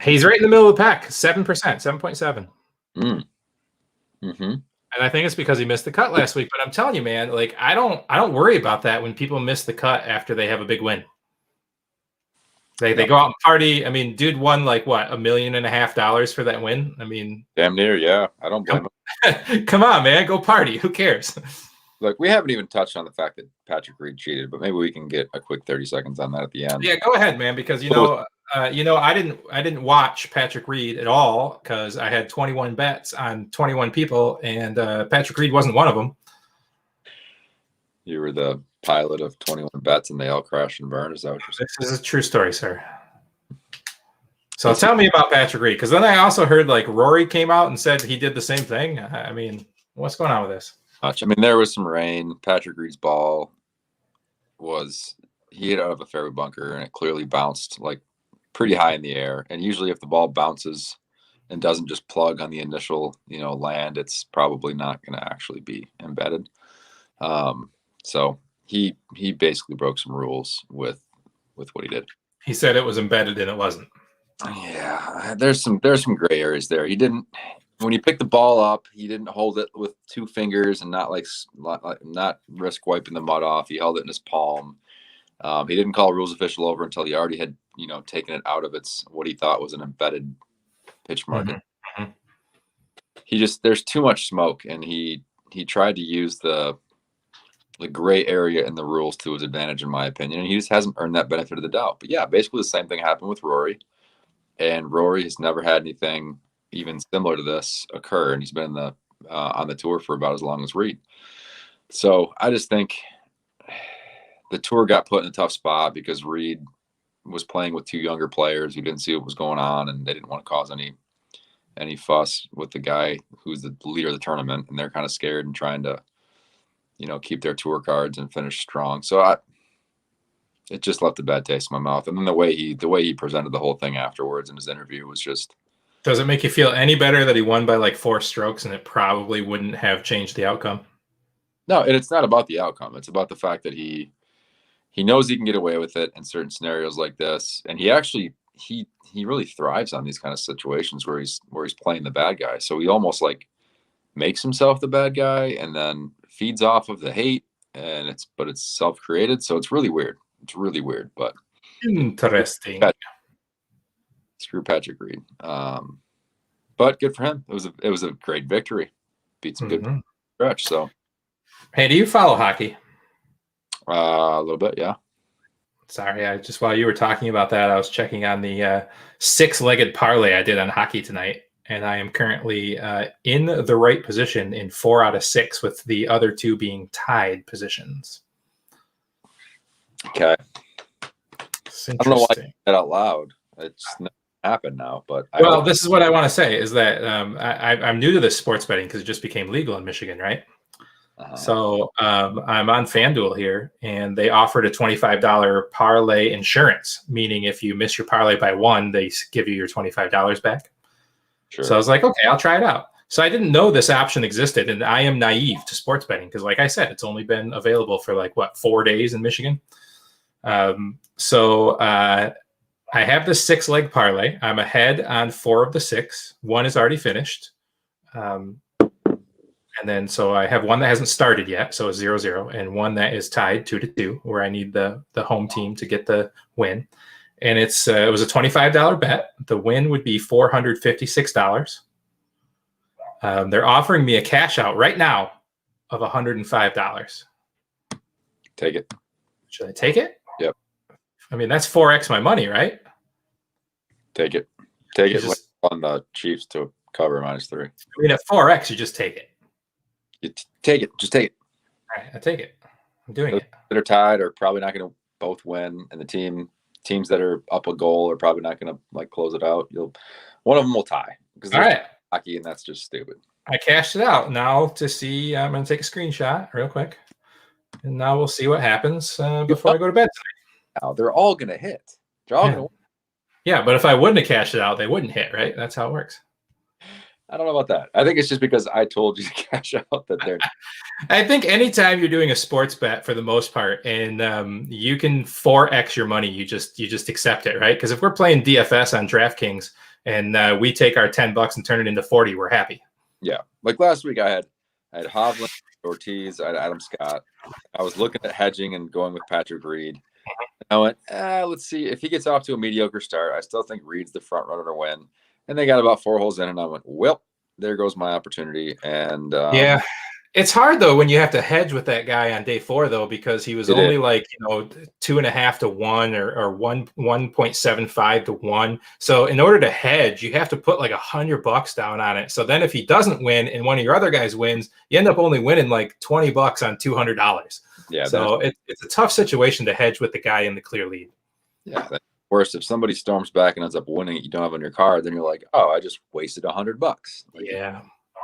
[SPEAKER 1] He's right in the middle of the pack. 7%, 7.7.
[SPEAKER 2] Mm-hmm.
[SPEAKER 1] And I think it's because he missed the cut last week. But I'm telling you, man, like, I don't worry about that when people miss the cut after they have a big win. They go out and party. I mean, dude won like what, $1.5 million for that win. I mean,
[SPEAKER 2] damn near, yeah. I don't blame
[SPEAKER 1] him. Come on, man, go party. Who cares?
[SPEAKER 2] Look, we haven't even touched on the fact that Patrick Reed cheated, but maybe we can get a quick 30 seconds on that at the end.
[SPEAKER 1] Yeah, go ahead, man, because you know, I didn't watch Patrick Reed at all because I had 21 bets on 21 people, and Patrick Reed wasn't one of them.
[SPEAKER 2] You were the pilot of 21 bets, and they all crashed and burned. Is that what you're saying?
[SPEAKER 1] This is a true story, sir. So tell me about Patrick Reed, because then I also heard like Rory came out and said he did the same thing. I mean, what's going on with this?
[SPEAKER 2] I mean, there was some rain. Patrick Reed's ball he hit out of a fairway bunker, and it clearly bounced like pretty high in the air. And usually, if the ball bounces and doesn't just plug on the initial, land, it's probably not going to actually be embedded. So he basically broke some rules with what he did.
[SPEAKER 1] He said it was embedded and it wasn't.
[SPEAKER 2] Yeah, there's some gray areas there. He didn't, when he picked the ball up, he didn't hold it with 2 fingers and not risk wiping the mud off. He held it in his palm. He didn't call a rules official over until he already had taken it out of what he thought was an embedded pitch marker. Mm-hmm. There's too much smoke, and he tried to use the gray area in the rules to his advantage, in my opinion, and he just hasn't earned that benefit of the doubt. But yeah, basically the same thing happened with Rory, and Rory has never had anything even similar to this occur, and he's been on the tour for about as long as Reed. So I just think the tour got put in a tough spot because Reed was playing with 2 younger players who didn't see what was going on, and they didn't want to cause any fuss with the guy who's the leader of the tournament, and they're kind of scared and trying to keep their tour cards and finish strong. So it just left a bad taste in my mouth. And then the way he presented the whole thing afterwards in his interview was just.
[SPEAKER 1] Does it make you feel any better that he won by like 4 strokes and it probably wouldn't have changed the outcome?
[SPEAKER 2] No, and it's not about the outcome. It's about the fact that he knows he can get away with it in certain scenarios like this. And he really thrives on these kind of situations where he's playing the bad guy. So he almost like makes himself the bad guy and then feeds off of the hate, and it's self-created. So it's really weird. It's really weird, but
[SPEAKER 1] interesting.
[SPEAKER 2] Screw Patrick Reed. But good for him. It was a great victory. Beat some good stretch. So,
[SPEAKER 1] hey, do you follow hockey?
[SPEAKER 2] A little bit, yeah.
[SPEAKER 1] Sorry, while you were talking about that, I was checking on the 6-legged parlay I did on hockey tonight. And I am currently in the right position in 4 out of 6, with the other 2 being tied positions.
[SPEAKER 2] Okay. I don't know why I said that out loud. happen now, but
[SPEAKER 1] Well, this is what I want to say is that I'm new to this sports betting because it just became legal in Michigan, right? So I'm on FanDuel here, and they offered a $25 parlay insurance, meaning if you miss your parlay by one, they give you your $25 back.
[SPEAKER 2] Sure.
[SPEAKER 1] So I was like, okay, I'll try it out. So I didn't know this option existed, and I am naive to sports betting because, like I said, it's only been available for like 4 days in Michigan. So I have this 6-leg parlay. I'm ahead on 4 of the 6. One is already finished. And then so I have one that hasn't started yet, so it's 0-0, and one that is tied 2-2, where I need the home team to get the win. And it was a $25 bet. The win would be $456. They're offering me a cash out right now of $105.
[SPEAKER 2] Take it.
[SPEAKER 1] Should I take it?
[SPEAKER 2] Yep.
[SPEAKER 1] I mean, that's 4x my money, right?
[SPEAKER 2] Take it. Take it on the Chiefs to cover -3.
[SPEAKER 1] I mean, at 4x, you just take it.
[SPEAKER 2] You take it. Just take it.
[SPEAKER 1] All right, I take it. I'm doing it.
[SPEAKER 2] That are tied are probably not going to both win, and the teams that are up a goal are probably not going to close it out. One of them will tie because they're hockey, and that's just stupid.
[SPEAKER 1] I cashed it out now to see. I'm going to take a screenshot real quick, and now we'll see what happens before I go to bed tonight.
[SPEAKER 2] Now they're all going to hit. They're all going to win.
[SPEAKER 1] Yeah, but if I wouldn't have cashed it out, they wouldn't hit, right? That's how it works.
[SPEAKER 2] I don't know about that. I think it's just because I told you to cash out that they're.
[SPEAKER 1] I think anytime you're doing a sports bet, for the most part, and you can 4x your money, you just accept it, right? Because if we're playing DFS on DraftKings and we take our $10 and turn it into 40, we're happy.
[SPEAKER 2] Yeah, like last week, I had Hovland, Ortiz, I had Adam Scott. I was looking at hedging and going with Patrick Reed. I went, let's see if he gets off to a mediocre start. I still think Reed's the front runner to win. And they got about 4 holes in, and I went, well, there goes my opportunity. And
[SPEAKER 1] yeah, it's hard though when you have to hedge with that guy on day 4 though, because he was only 2.5 to 1 or 1.75 to 1. So in order to hedge, you have to put like $100 down on it. So then if he doesn't win and one of your other guys wins, you end up only winning like $20 on $200.
[SPEAKER 2] Yeah.
[SPEAKER 1] So it's a tough situation to hedge with the guy in the clear lead.
[SPEAKER 2] Yeah. Worse, if somebody storms back and ends up winning it, you don't have on your card, then you're like, oh, I just wasted $100.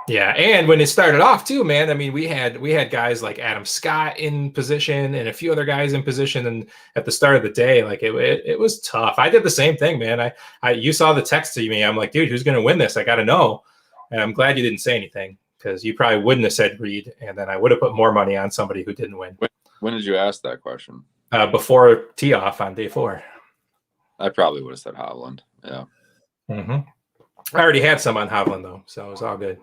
[SPEAKER 1] Yeah. And when it started off too, man, I mean, we had guys like Adam Scott in position and a few other guys in position. And at the start of the day, like it was tough. I did the same thing, man. You saw the text to me. I'm like, dude, who's going to win this? I got to know. And I'm glad you didn't say anything because you probably wouldn't have said Reed. And then I would have put more money on somebody who didn't win.
[SPEAKER 2] When did you ask that question?
[SPEAKER 1] Before tee off on day 4.
[SPEAKER 2] I probably would have said Hovland. Yeah.
[SPEAKER 1] I already had some on Hovland though, so it was all good.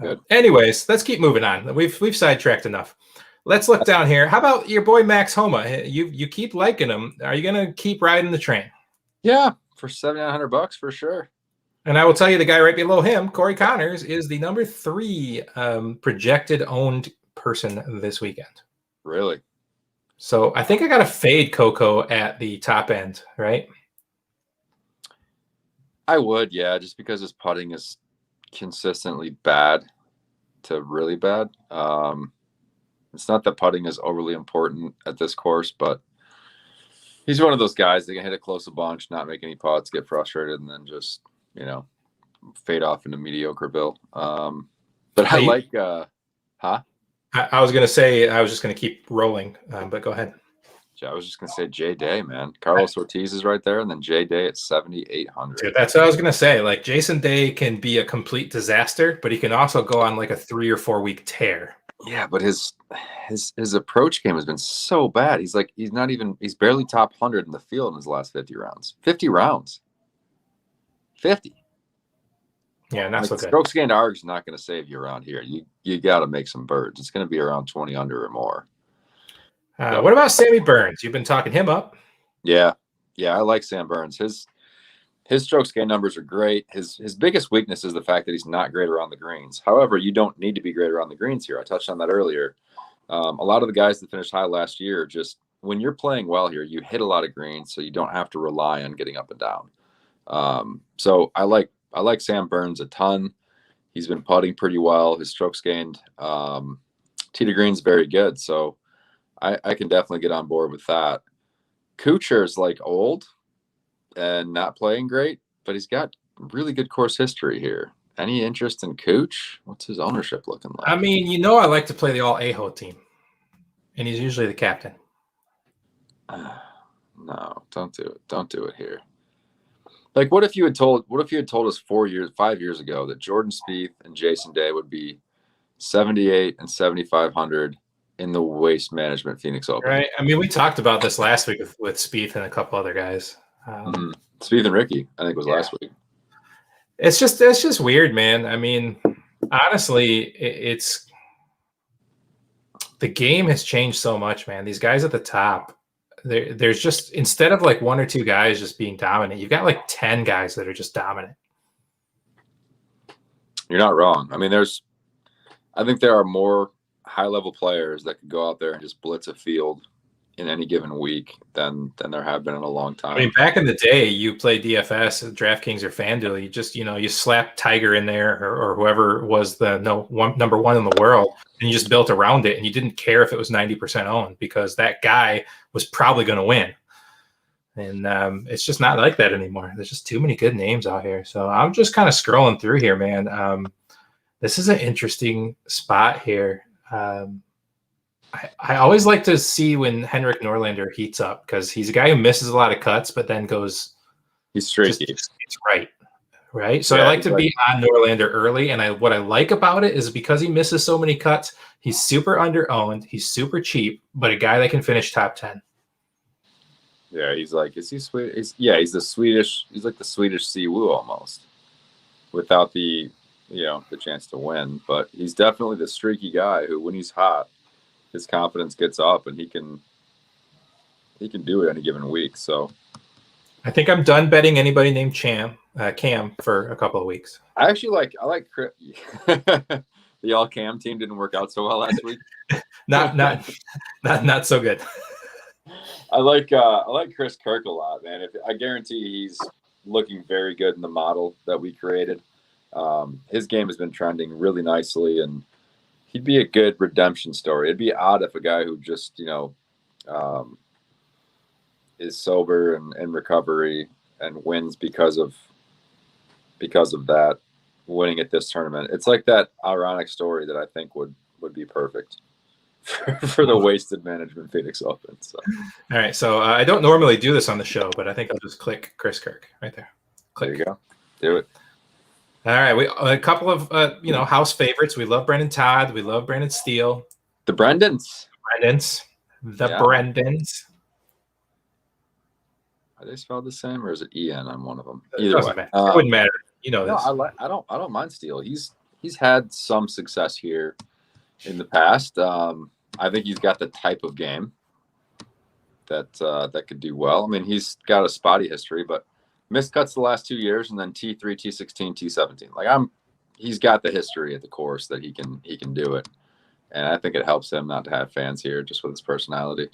[SPEAKER 1] Good. Anyways, let's keep moving on. We've sidetracked enough. Let's look down here. How about your boy Max Homa? You keep liking him. Are you gonna keep riding the train?
[SPEAKER 2] Yeah, for $7,900 for sure.
[SPEAKER 1] And I will tell you, the guy right below him, Corey Connors, is the number 3 projected owned person this weekend.
[SPEAKER 2] Really?
[SPEAKER 1] So I think I got to fade Coco at the top end, right?
[SPEAKER 2] I would, yeah, just because his putting is consistently bad to really bad. It's not that putting is overly important at this course, but he's one of those guys that can hit it close a bunch, not make any putts, get frustrated, and then just, fade off into mediocre bill. But I like,
[SPEAKER 1] I was going to say, I was just going to keep rolling, but go ahead.
[SPEAKER 2] I was just going to say Jay Day, man. Carlos Ortiz is right there, and then Jay Day at 7,800.
[SPEAKER 1] Dude, that's what I was going to say. Like, Jason Day can be a complete disaster, but he can also go on like a 3 or 4 week tear.
[SPEAKER 2] Yeah, but his approach game has been so bad. He's barely top 100 in the field in his last 50 rounds. 50 rounds. 50.
[SPEAKER 1] Yeah, not so good.
[SPEAKER 2] Strokes gained arg is not going to save you around here. You got to make some birds. It's going to be around 20 under or more.
[SPEAKER 1] What about Sammy Burns? You've been talking him up.
[SPEAKER 2] Yeah, I like Sam Burns. His strokes gain numbers are great. His biggest weakness is the fact that he's not great around the greens. However, you don't need to be great around the greens here. I touched on that earlier. A lot of the guys that finished high last year, just when you're playing well here, you hit a lot of greens, so you don't have to rely on getting up and down. So I like Sam Burns a ton. He's been putting pretty well. His strokes gained tee to green's very good. So I can definitely get on board with that. Kuchar's like old. and not playing great, but he's got really good course history here. Any interest in Cooch? What's his ownership looking like?
[SPEAKER 1] I mean, you know, I like to play the all Aho team, and he's usually the captain.
[SPEAKER 2] No, don't do it. Don't do it here. Like, what if you had told us 5 years ago that Jordan Spieth and Jason Day would be 78 and 7,500 in the Waste Management Phoenix Open?
[SPEAKER 1] Right. I mean, we talked about this last week with Spieth and a couple other guys.
[SPEAKER 2] Spieth and Ricky, I think, was last week.
[SPEAKER 1] It's just weird, man. I mean, honestly, it's the game has changed so much, man. These guys at the top, there's just, instead of like one or two guys just being dominant, you've got like 10 guys that are just dominant.
[SPEAKER 2] You're not wrong. I mean, I think there are more high-level players that could go out there and just blitz a field in any given week than there have been in a long time.
[SPEAKER 1] I mean, back in the day, you play DFS, DraftKings, or FanDuel. You just, you slap Tiger in there or whoever was the number one in the world, and you just built around it, and you didn't care if it was 90% owned because that guy was probably going to win. And it's just not like that anymore. There's just too many good names out here. So I'm just kind of scrolling through here, man. This is an interesting spot here. I always like to see when Henrik Norlander heats up because he's a guy who misses a lot of cuts, but then goes.
[SPEAKER 2] He's streaky.
[SPEAKER 1] It's right. So I like to be on Norlander early, and what I like about it is because he misses so many cuts, he's super under-owned, he's super cheap, but a guy that can finish top 10.
[SPEAKER 2] Yeah, he's like, is he sweet? He's the Swedish. He's like the Swedish Siwoo almost, without the chance to win. But he's definitely the streaky guy who, when he's hot, his confidence gets up and he can do it any given week. So
[SPEAKER 1] I think I'm done betting anybody named Cam for a couple of weeks.
[SPEAKER 2] I like Chris. The all Cam team didn't work out so well last week.
[SPEAKER 1] not so good.
[SPEAKER 2] I like Chris Kirk a lot, man. I guarantee he's looking very good in the model that we created. His game has been trending really nicely, and he'd be a good redemption story. It'd be odd if a guy who just is sober and in recovery and wins because of that, winning at this tournament. It's like that ironic story that I think would be perfect for the Wasted Management Phoenix Open. So,
[SPEAKER 1] all right. So I don't normally do this on the show, but I think I'll just click Chris Kirk right there. Click.
[SPEAKER 2] There you go. Do it.
[SPEAKER 1] All right. A couple of house favorites. We love Brendan Todd. We love Brandon Steele.
[SPEAKER 2] The Brendans.
[SPEAKER 1] Brendans.
[SPEAKER 2] Are they spelled the same, or is it EN on one of them?
[SPEAKER 1] Either way, it wouldn't matter.
[SPEAKER 2] No,
[SPEAKER 1] this.
[SPEAKER 2] I don't mind Steele. He's had some success here in the past. I think he's got the type of game that could do well. I mean, he's got a spotty history, but missed cuts the last 2 years, and then T3, T16, T17. He's got the history at the course that he can do it, and I think it helps him not to have fans here just with his personality.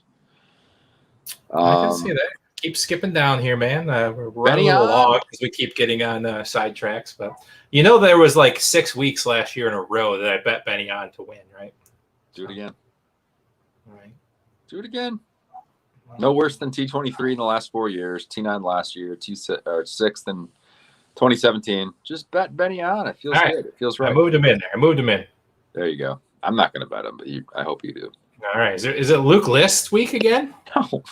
[SPEAKER 1] I can see that. Keep skipping down here, man. We're running along because we keep getting on sidetracks. But there was like 6 weeks last year in a row that I bet Benny on to win, right?
[SPEAKER 2] Do it again.
[SPEAKER 1] All right.
[SPEAKER 2] Do it again. No worse than T23 in the last 4 years. T9 last year. T6th in 2017. Just bet Benny on. It feels good. It feels right.
[SPEAKER 1] I moved him in. There
[SPEAKER 2] you go. I'm not going to bet him, but I hope you do.
[SPEAKER 1] All right. Is it Luke List week again?
[SPEAKER 2] No.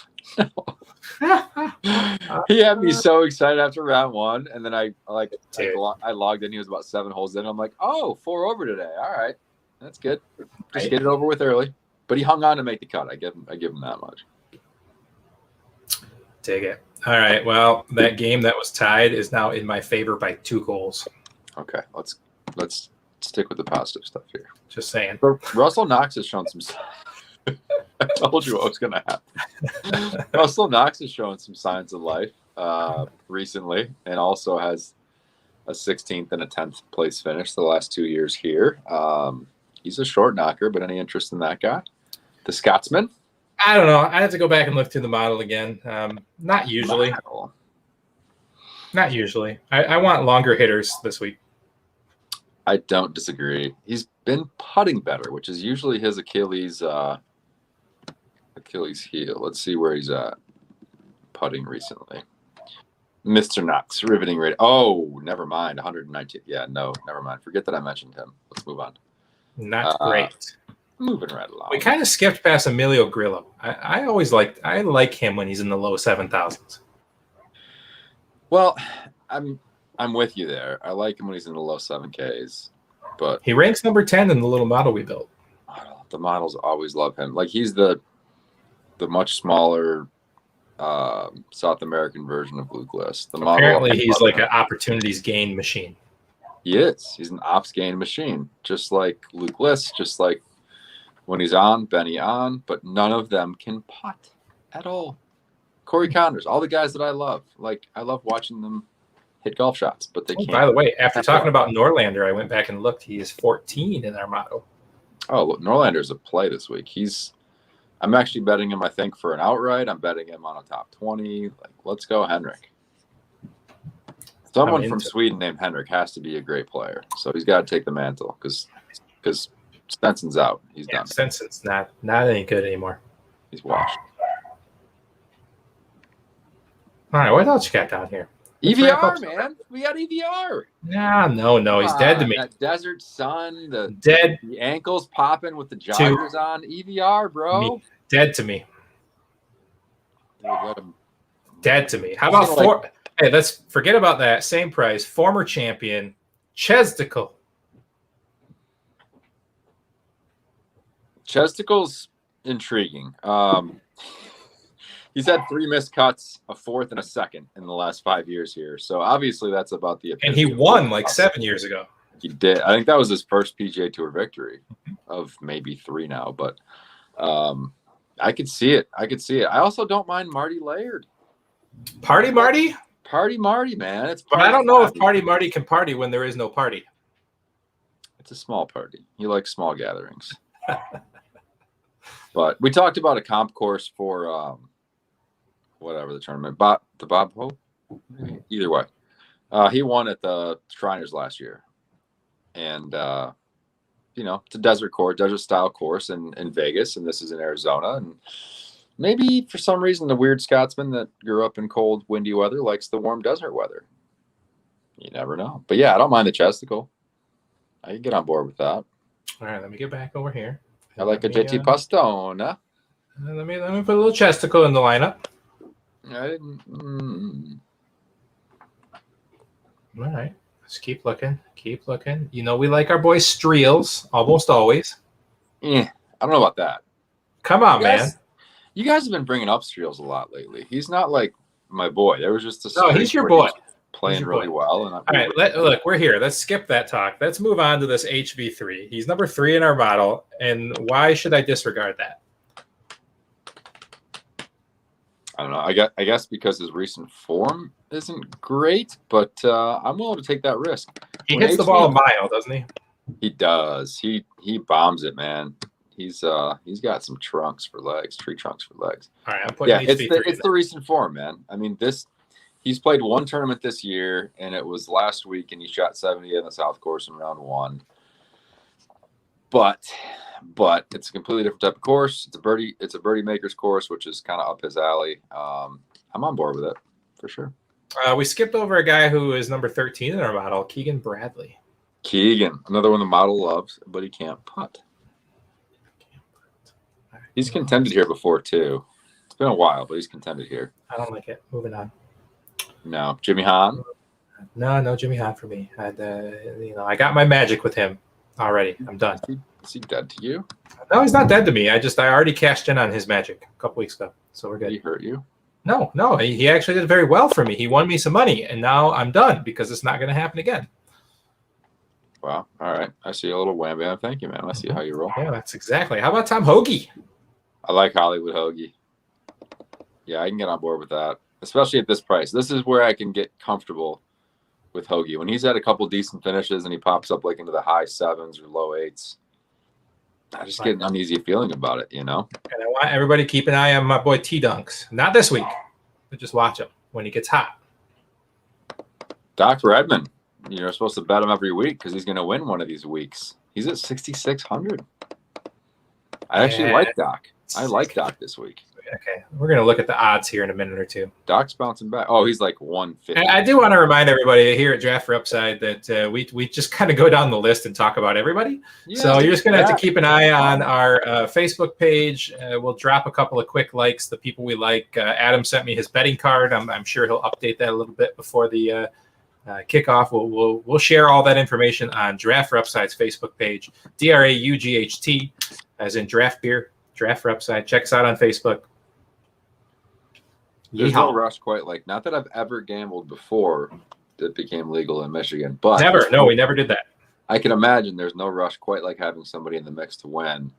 [SPEAKER 2] He had me so excited after round one, and then I logged in. He was about 7 holes in. I'm like, 4 over today. All right, that's good. Just get it over with early. But he hung on to make the cut. I give him that much.
[SPEAKER 1] Take it. All right. Well, that game that was tied is now in my favor by 2 goals.
[SPEAKER 2] Okay, let's stick with the positive stuff here.
[SPEAKER 1] Just saying.
[SPEAKER 2] But Russell Knox has shown some. I told you what was going to happen. Russell Knox has shown some signs of life recently, and also has a 16th and a 10th place finish the last 2 years here. He's a short knocker, but any interest in that guy? The Scotsman?
[SPEAKER 1] I don't know. I have to go back and look through the model again. Not usually. Not usually. I want longer hitters this week.
[SPEAKER 2] I don't disagree. He's been putting better, which is usually his Achilles heel. Let's see where he's at putting recently. Mr. Knox, riveting rate. Oh, never mind. 119. Yeah, no, never mind. Forget that I mentioned him. Let's move on.
[SPEAKER 1] Not great.
[SPEAKER 2] Moving right along.
[SPEAKER 1] We kind of skipped past Emilio Grillo. I like him when he's in the low 7,000s.
[SPEAKER 2] Well, I'm with you there. I like him when he's in the low 7Ks, but
[SPEAKER 1] he ranks number 10 in the little model we built.
[SPEAKER 2] The models always love him. Like he's the much smaller South American version of Luke List.
[SPEAKER 1] Apparently, he's like an opportunities gain machine.
[SPEAKER 2] He is. He's an ops gain machine, just like Luke List, just like when he's on, Benny on, but none of them can putt at all. Corey Connors, all the guys that I love. Like, I love watching them hit golf shots, but they can't.
[SPEAKER 1] By the way, after talking about Norlander, I went back and looked. He is 14 in our model.
[SPEAKER 2] Oh, look, Norlander's a play this week. I'm actually betting him, I think, for an outright. I'm betting him on a top 20. Like, let's go, Henrik. Someone from Sweden named Henrik has to be a great player. So he's got to take the mantle because Stenson's out. He's done.
[SPEAKER 1] Stenson's not any good anymore.
[SPEAKER 2] He's washed.
[SPEAKER 1] All right, what else you got down here?
[SPEAKER 2] EVR, man. We got EVR.
[SPEAKER 1] No. He's dead to me.
[SPEAKER 2] That desert sun, the ankles popping with the joggers on. EVR, bro.
[SPEAKER 1] Dead to me.
[SPEAKER 2] Dude,
[SPEAKER 1] dead to me. How about Hey, let's forget about that. Same price. Former champion, Chesticle.
[SPEAKER 2] Chesticle's intriguing. He's had 3 missed cuts, a 4th and a 2nd in the last 5 years here. So obviously that's about the.
[SPEAKER 1] And he won like 7 years ago.
[SPEAKER 2] He did. I think that was his first PGA Tour victory of maybe 3 now, but I could see it. I also don't mind Marty Laird.
[SPEAKER 1] Party Marty,
[SPEAKER 2] man.
[SPEAKER 1] But I don't know if Party Marty can party when there is no party.
[SPEAKER 2] It's a small party. He likes small gatherings. But we talked about a comp course for whatever the tournament. The Bob Hope? Either way. He won at the Shriners last year. And, it's a desert style course in Vegas, and this is in Arizona. And maybe for some reason the weird Scotsman that grew up in cold, windy weather likes the warm desert weather. You never know. But yeah, I don't mind the Chesticle. I can get on board with that.
[SPEAKER 1] All right, let me get back over here.
[SPEAKER 2] I like a JT Pastone.
[SPEAKER 1] Let me put a little Chesticle in the lineup.
[SPEAKER 2] I didn't.
[SPEAKER 1] All right, let's keep looking. You know we like our boy Streels almost always.
[SPEAKER 2] I don't know about that.
[SPEAKER 1] Come on, man.
[SPEAKER 2] You guys have been bringing up Streels a lot lately. He's not like my boy. There was just a
[SPEAKER 1] no. He's your boy.
[SPEAKER 2] Playing really well. And
[SPEAKER 1] all right, look, we're here. Let's skip that talk. Let's move on to this HV3. He's number 3 in our model, and why should I disregard that?
[SPEAKER 2] I don't know. I guess because his recent form isn't great, but I'm willing to take that risk.
[SPEAKER 1] He hits the ball a mile, doesn't he?
[SPEAKER 2] He does. He bombs it, man. He's got some tree trunks for legs.
[SPEAKER 1] All right, I'm putting HV3.
[SPEAKER 2] It's the recent form, man. I mean, he's played 1 tournament this year, and it was last week, and he shot 70 in the South Course in round 1. But it's a completely different type of course. It's a birdie maker's course, which is kind of up his alley. I'm on board with it for sure.
[SPEAKER 1] We skipped over a guy who is number 13 in our model, Keegan Bradley.
[SPEAKER 2] Keegan, another one the model loves, but he can't putt. He's contended here before too. It's been a while, but he's contended here.
[SPEAKER 1] I don't like it. Moving on.
[SPEAKER 2] No, Jimmy Hahn.
[SPEAKER 1] No Jimmy Hahn for me. I got my magic with him already. I'm done.
[SPEAKER 2] Is he dead to you?
[SPEAKER 1] No, he's not dead to me. I already cashed in on his magic a couple weeks ago, so we're good.
[SPEAKER 2] Did he hurt you?
[SPEAKER 1] No. He actually did very well for me. He won me some money, and now I'm done because it's not going to happen again.
[SPEAKER 2] Wow. All right. I see a little wham bam. Thank you, man. I see how you roll.
[SPEAKER 1] Yeah, that's exactly. How about Tom Hoagie?
[SPEAKER 2] I like Hollywood Hoagie. Yeah, I can get on board with that, especially at this price. This is where I can get comfortable with Hoagie. When he's had a couple decent finishes and he pops up like into the high 7s or low 8s, I just get an uneasy feeling about it, And
[SPEAKER 1] I want everybody to keep an eye on my boy T-Dunks. Not this week, but just watch him when he gets hot.
[SPEAKER 2] Dr. Edmond, you're supposed to bet him every week because he's going to win one of these weeks. He's at 6,600. I actually like Doc. I like Doc this week.
[SPEAKER 1] Okay, we're gonna look at the odds here in a minute or two.
[SPEAKER 2] Doc's bouncing back. Oh, he's like 150.
[SPEAKER 1] I do want to remind everybody here at Draft for Upside that we just kind of go down the list and talk about everybody.
[SPEAKER 2] Yeah,
[SPEAKER 1] so you're just gonna have to keep an eye on our Facebook page. We'll drop a couple of quick likes, the people we like. Adam sent me his betting card. I'm sure he'll update that a little bit before the kickoff. We'll share all that information on Draft for Upside's Facebook page. DRAUGHT, as in draft beer. Draft for Upside. Check us out on Facebook.
[SPEAKER 2] There's no rush quite like, not that I've ever gambled before it became legal in Michigan, but
[SPEAKER 1] never. No, we never did that.
[SPEAKER 2] I can imagine there's no rush quite like having somebody in the mix to win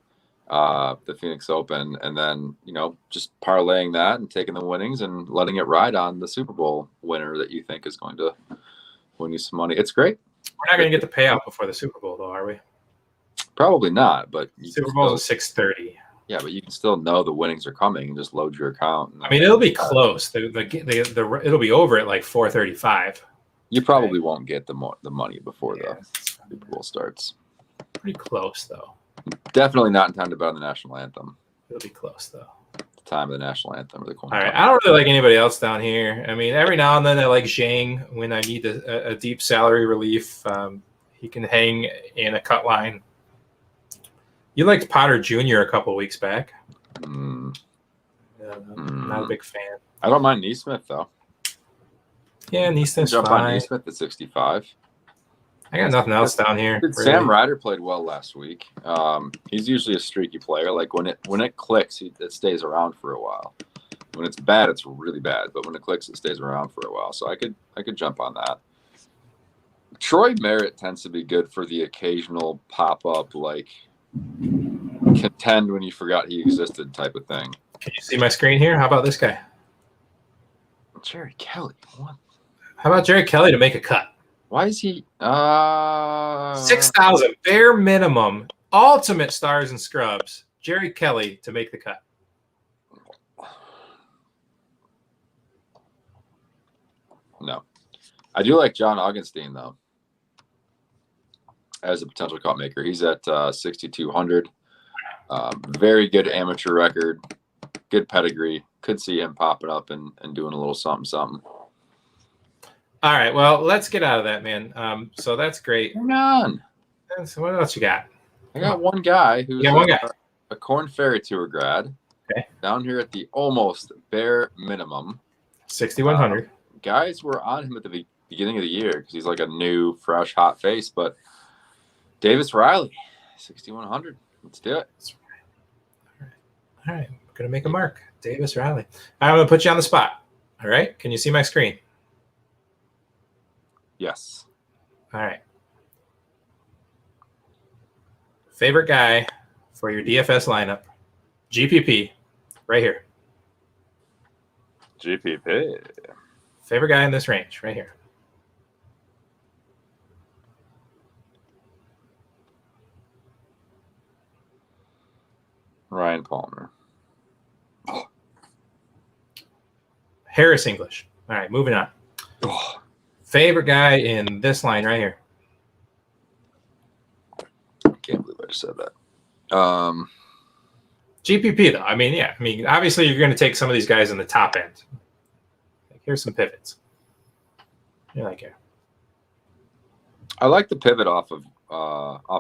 [SPEAKER 2] the Phoenix Open, and then, you know, just parlaying that and taking the winnings and letting it ride on the Super Bowl winner that you think is going to win you some money. It's great.
[SPEAKER 1] We're not going to get the payout before the Super Bowl, though, are we?
[SPEAKER 2] Probably not, but
[SPEAKER 1] Super Bowl is 6:30.
[SPEAKER 2] Yeah, but you can still know the winnings are coming and just load your account.
[SPEAKER 1] I mean, it'll be close. It'll be over at like 4:35.
[SPEAKER 2] You probably won't get the money before the Super Bowl starts.
[SPEAKER 1] Pretty close, though.
[SPEAKER 2] Definitely not in time to bet on the national anthem.
[SPEAKER 1] It'll be close, though.
[SPEAKER 2] The time of the national anthem or the coin.
[SPEAKER 1] All right, I don't really like anybody else down here. I mean, every now and then I like Zhang when I need a deep salary relief. He can hang in a cut line. You liked Potter Jr. a couple weeks back. Not a big fan.
[SPEAKER 2] I don't mind Neesmith, though.
[SPEAKER 1] Yeah, Neesmith's
[SPEAKER 2] jump
[SPEAKER 1] fine.
[SPEAKER 2] on Neesmith at 65.
[SPEAKER 1] I got nothing else down here.
[SPEAKER 2] Really. Sam Ryder played well last week. He's usually a streaky player. Like when it clicks, it stays around for a while. When it's bad, it's really bad. But when it clicks, it stays around for a while. So I could jump on that. Troy Merritt tends to be good for the occasional pop up, like contend when you forgot he existed type of thing.
[SPEAKER 1] Can you see my screen here? How about this guy?
[SPEAKER 2] Jerry Kelly. What?
[SPEAKER 1] How about Jerry Kelly to make a cut?
[SPEAKER 2] Why is he
[SPEAKER 1] 6,000 bare minimum, ultimate stars and scrubs, Jerry Kelly to make the cut?
[SPEAKER 2] No. I do like John Augenstein, though, as a potential cut maker. He's at 6,200. Very good amateur record, good pedigree. Could see him popping up and doing a little something.
[SPEAKER 1] All right, well, let's get out of that, man. So that's great.
[SPEAKER 2] Hang on.
[SPEAKER 1] So what else you got?
[SPEAKER 2] I got one guy who's a Corn Ferry Tour grad.
[SPEAKER 1] Okay.
[SPEAKER 2] Down here at the almost bare minimum.
[SPEAKER 1] 6,100.
[SPEAKER 2] Guys were on him at the beginning of the year because he's like a new, fresh, hot face. But Davis Riley, 6,100. Let's do it.
[SPEAKER 1] All right. I'm going to make a mark. Davis Riley. I'm going to put you on the spot. All right. Can you see my screen?
[SPEAKER 2] Yes.
[SPEAKER 1] All right. Favorite guy for your DFS lineup. GPP. Right here.
[SPEAKER 2] GPP.
[SPEAKER 1] Favorite guy in this range. Right here.
[SPEAKER 2] Ryan Palmer.
[SPEAKER 1] Oh. Harris English. All right, moving on.
[SPEAKER 2] Oh.
[SPEAKER 1] Favorite guy in this line right here.
[SPEAKER 2] I can't believe I just said that.
[SPEAKER 1] GPP though. I mean, yeah. I mean, obviously you're going to take some of these guys in the top end. Like, here's some pivots. You like it?
[SPEAKER 2] I like the pivot off of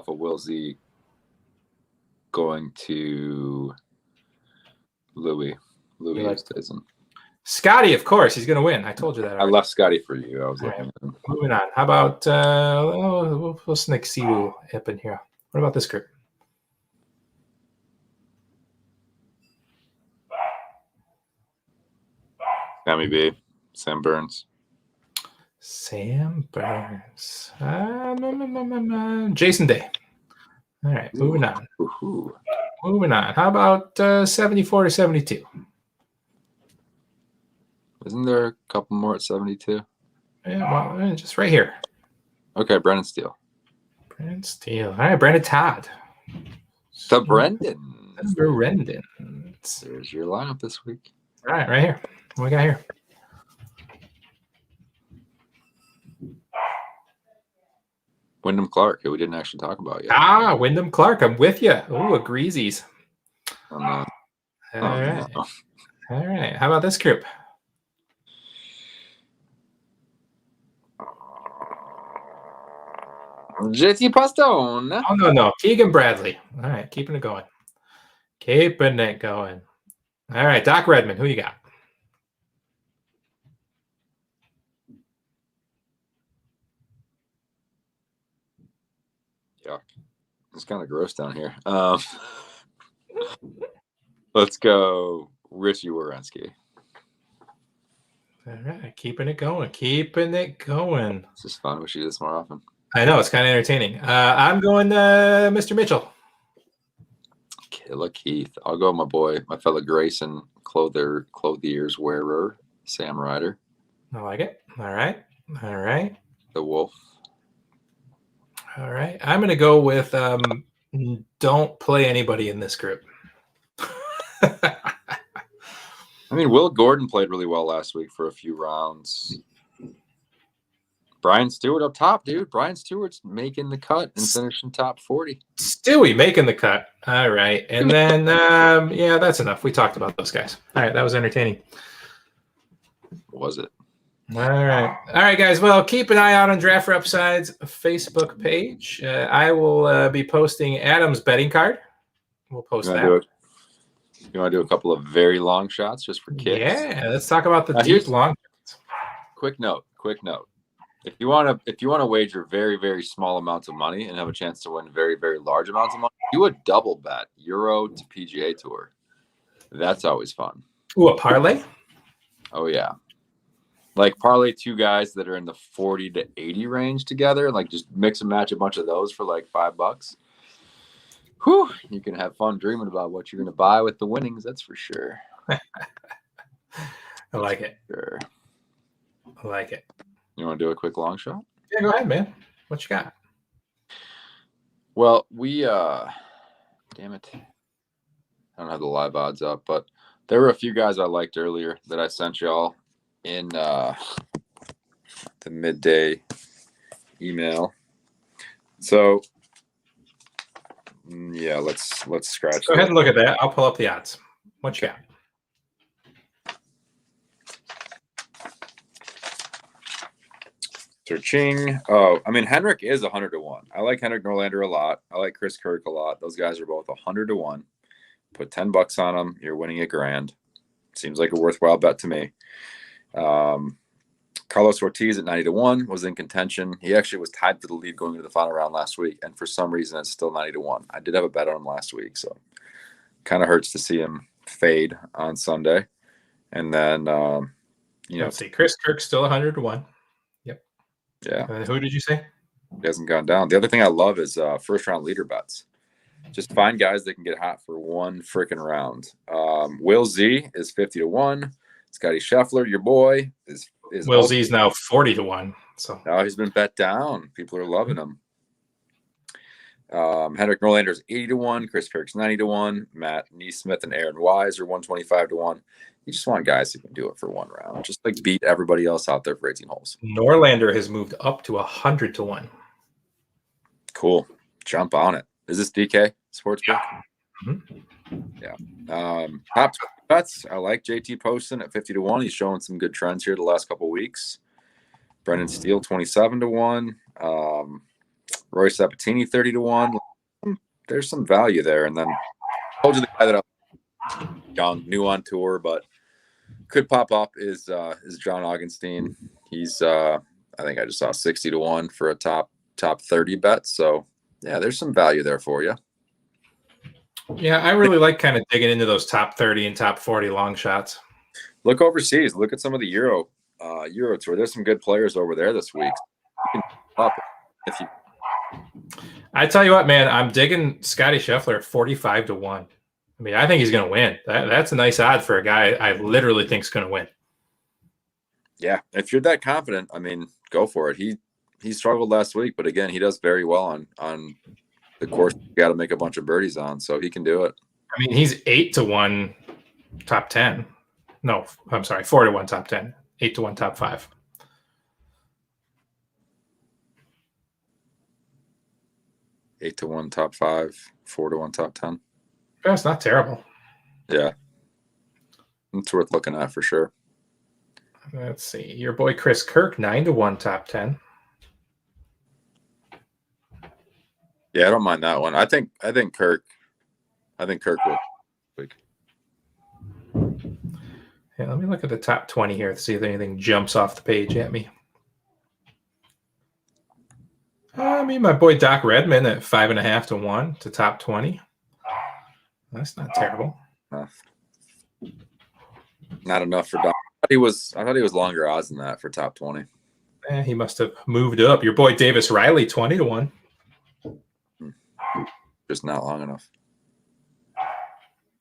[SPEAKER 2] Will Z going to Louis Oosthuizen.
[SPEAKER 1] Scotty, of course, he's going to win. I told you that already.
[SPEAKER 2] I left Scotty for you. I was looking at him.
[SPEAKER 1] Moving on. How about we'll sneak Siwu up in here. What about this group?
[SPEAKER 2] Sammy B. Sam Burns.
[SPEAKER 1] Sam Burns. Jason Day. All right, moving on.
[SPEAKER 2] Ooh.
[SPEAKER 1] Moving on. How about 74 to 72?
[SPEAKER 2] Isn't there a couple more at 72?
[SPEAKER 1] Yeah, well, just right here.
[SPEAKER 2] Okay, Brendan Steele.
[SPEAKER 1] Brendan Steele. All right, Brandon Todd.
[SPEAKER 2] The Brendan.
[SPEAKER 1] Brendan.
[SPEAKER 2] There's your lineup this week.
[SPEAKER 1] All right, right here. What we got here?
[SPEAKER 2] Wyndham Clark, who we didn't actually talk about yet.
[SPEAKER 1] Wyndham Clark. I'm with you. Oh, a Greasies. All right. No. All right. How about this group?
[SPEAKER 2] JT Pastone.
[SPEAKER 1] Oh, no. Keegan Bradley. All right. Keeping it going. Keeping it going. All right. Doc Redman. Who you got?
[SPEAKER 2] Yuck. It's kind of gross down here. Let's go Richie Werenski.
[SPEAKER 1] All right. Keeping it going. Keeping it going.
[SPEAKER 2] It's just fun. Wish you did this more often.
[SPEAKER 1] I know. It's kind of entertaining. I'm going Mr. Mitchell.
[SPEAKER 2] Killer Keith. I'll go with my boy, my fellow Grayson clothier's wearer, Sam Ryder.
[SPEAKER 1] I like it. All right. All right.
[SPEAKER 2] The Wolf.
[SPEAKER 1] All right. I'm going to go with don't play anybody in this group.
[SPEAKER 2] I mean, Will Gordon played really well last week for a few rounds. Brian Stewart up top, dude. Brian Stewart's making the cut and finishing top 40.
[SPEAKER 1] Stewie making the cut. All right. And then, yeah, that's enough. We talked about those guys. All right. That was entertaining.
[SPEAKER 2] Was it?
[SPEAKER 1] All right. All right, guys. Well, keep an eye out on Draft for Upside's Facebook page. I will be posting Adam's betting card. We'll post that.
[SPEAKER 2] You want to do a couple of very long shots just for kicks?
[SPEAKER 1] Yeah, let's talk about the deep long shots.
[SPEAKER 2] Quick note. If you want to wager very, very small amounts of money and have a chance to win very, very large amounts of money, do a double bet, Euro to PGA Tour. That's always fun.
[SPEAKER 1] Ooh, a parlay?
[SPEAKER 2] Oh, yeah. Like parlay two guys that are in the 40 to 80 range together, like just mix and match a bunch of those for like $5. Whew, you can have fun dreaming about what you're going to buy with the winnings, that's for sure.
[SPEAKER 1] I like it.
[SPEAKER 2] Sure.
[SPEAKER 1] I like it.
[SPEAKER 2] You want to do a quick long shot?
[SPEAKER 1] Yeah, go ahead, man. What you got?
[SPEAKER 2] Well, we damn it. I don't have the live odds up, but there were a few guys I liked earlier that I sent y'all in the midday email. So yeah, let's scratch.
[SPEAKER 1] Go ahead and look at that. I'll pull up the odds. What you got?
[SPEAKER 2] Searching. Oh, I mean, Henrik is 100 to 1. I like Henrik Norlander a lot. I like Chris Kirk a lot. Those guys are both 100 to 1. Put $10 on them, you're winning $1,000. Seems like a worthwhile bet to me. Carlos Ortiz at 90 to 1 was in contention. He actually was tied for the lead going into the final round last week, and for some reason it's still 90 to 1. I did have a bet on him last week, so kind of hurts to see him fade on Sunday. And then
[SPEAKER 1] Let's see, Chris Kirk's still 100 to 1. Yep.
[SPEAKER 2] Yeah.
[SPEAKER 1] Who did you say?
[SPEAKER 2] He hasn't gone down. The other thing I love is first round leader bets. Just find guys that can get hot for one freaking round. Will Z is 50 to 1. Scotty Scheffler, your boy, is
[SPEAKER 1] Will Z's now 40 to 1. So
[SPEAKER 2] now he's been bet down. People are loving him. Henrik Norlander is 80 to 1. Chris Kirk's 90 to 1. Matt Neesmith and Aaron Wise are 125 to 1. You just want guys who can do it for one round. Just like beat everybody else out there for 18 holes.
[SPEAKER 1] Norlander has moved up to 100 to 1.
[SPEAKER 2] Cool. Jump on it. Is this DK Sportsbook?
[SPEAKER 1] Yeah. Mm-hmm.
[SPEAKER 2] Yeah. Top bets. I like JT Poston at 50 to 1. He's showing some good trends here the last couple of weeks. Brendan Steele 27 to 1. Roy Sabatini 30 to 1. There's some value there. And then I told you the guy that I'm young, new on tour, but could pop up is John Augenstein. He's I think I just saw 60 to 1 for a top 30 bet. So yeah, there's some value there for you.
[SPEAKER 1] Yeah, I really like kind of digging into those top 30 and top 40 long shots.
[SPEAKER 2] Look overseas. Look at some of the Euro Tour. There's some good players over there this week. You can up if you.
[SPEAKER 1] I tell you what, man, I'm digging Scotty Scheffler at 45 to 1. I mean, I think he's going to win. That's a nice odd for a guy I literally think is going to win.
[SPEAKER 2] Yeah, if you're that confident, I mean, go for it. He struggled last week, but again, he does very well on the course you got to make a bunch of birdies on, so he can do it.
[SPEAKER 1] I mean, he's 8 to 1 top 10. No, I'm sorry, 4 to 1 top 10, 8 to 1 top 5.
[SPEAKER 2] Eight to 1 top 5, 4 to 1 top 10.
[SPEAKER 1] That's not terrible.
[SPEAKER 2] Yeah. It's worth looking at for sure.
[SPEAKER 1] Let's see. Your boy Chris Kirk, 9-1 top 10.
[SPEAKER 2] Yeah, I don't mind that one. I think Kirk will.
[SPEAKER 1] Yeah, let me look at the top 20 here to see if anything jumps off the page at me. I mean, my boy Doc Redman at 5.5-1 to top 20. That's not terrible.
[SPEAKER 2] Not enough for Doc. I thought he was longer odds than that for top 20.
[SPEAKER 1] He must have moved up. Your boy Davis Riley, 20-1.
[SPEAKER 2] Just not long enough.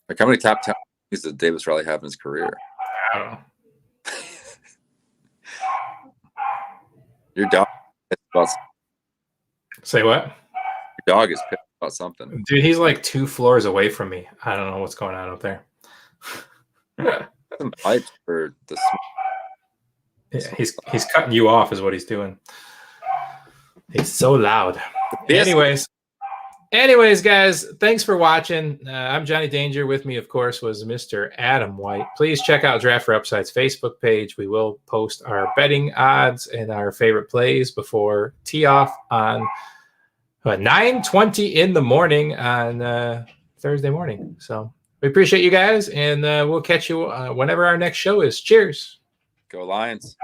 [SPEAKER 2] Like, how many top 10 does Davis Riley have in his career?
[SPEAKER 1] I don't know.
[SPEAKER 2] Your dog is about,
[SPEAKER 1] Say what?
[SPEAKER 2] your dog is pissed about something.
[SPEAKER 1] Dude, he's like 2 floors away from me. I don't know what's going on up there.
[SPEAKER 2] Some pipes for the.
[SPEAKER 1] Yeah, he's cutting you off is what he's doing. He's so loud. Anyways, guys, thanks for watching. I'm Johnny Danger. With me, of course, was Mr. Adam White. Please check out Draft for Upside's Facebook page. We will post our betting odds and our favorite plays before tee-off on 9:20 in the morning on Thursday morning. So we appreciate you guys, and we'll catch you whenever our next show is. Cheers.
[SPEAKER 2] Go Lions.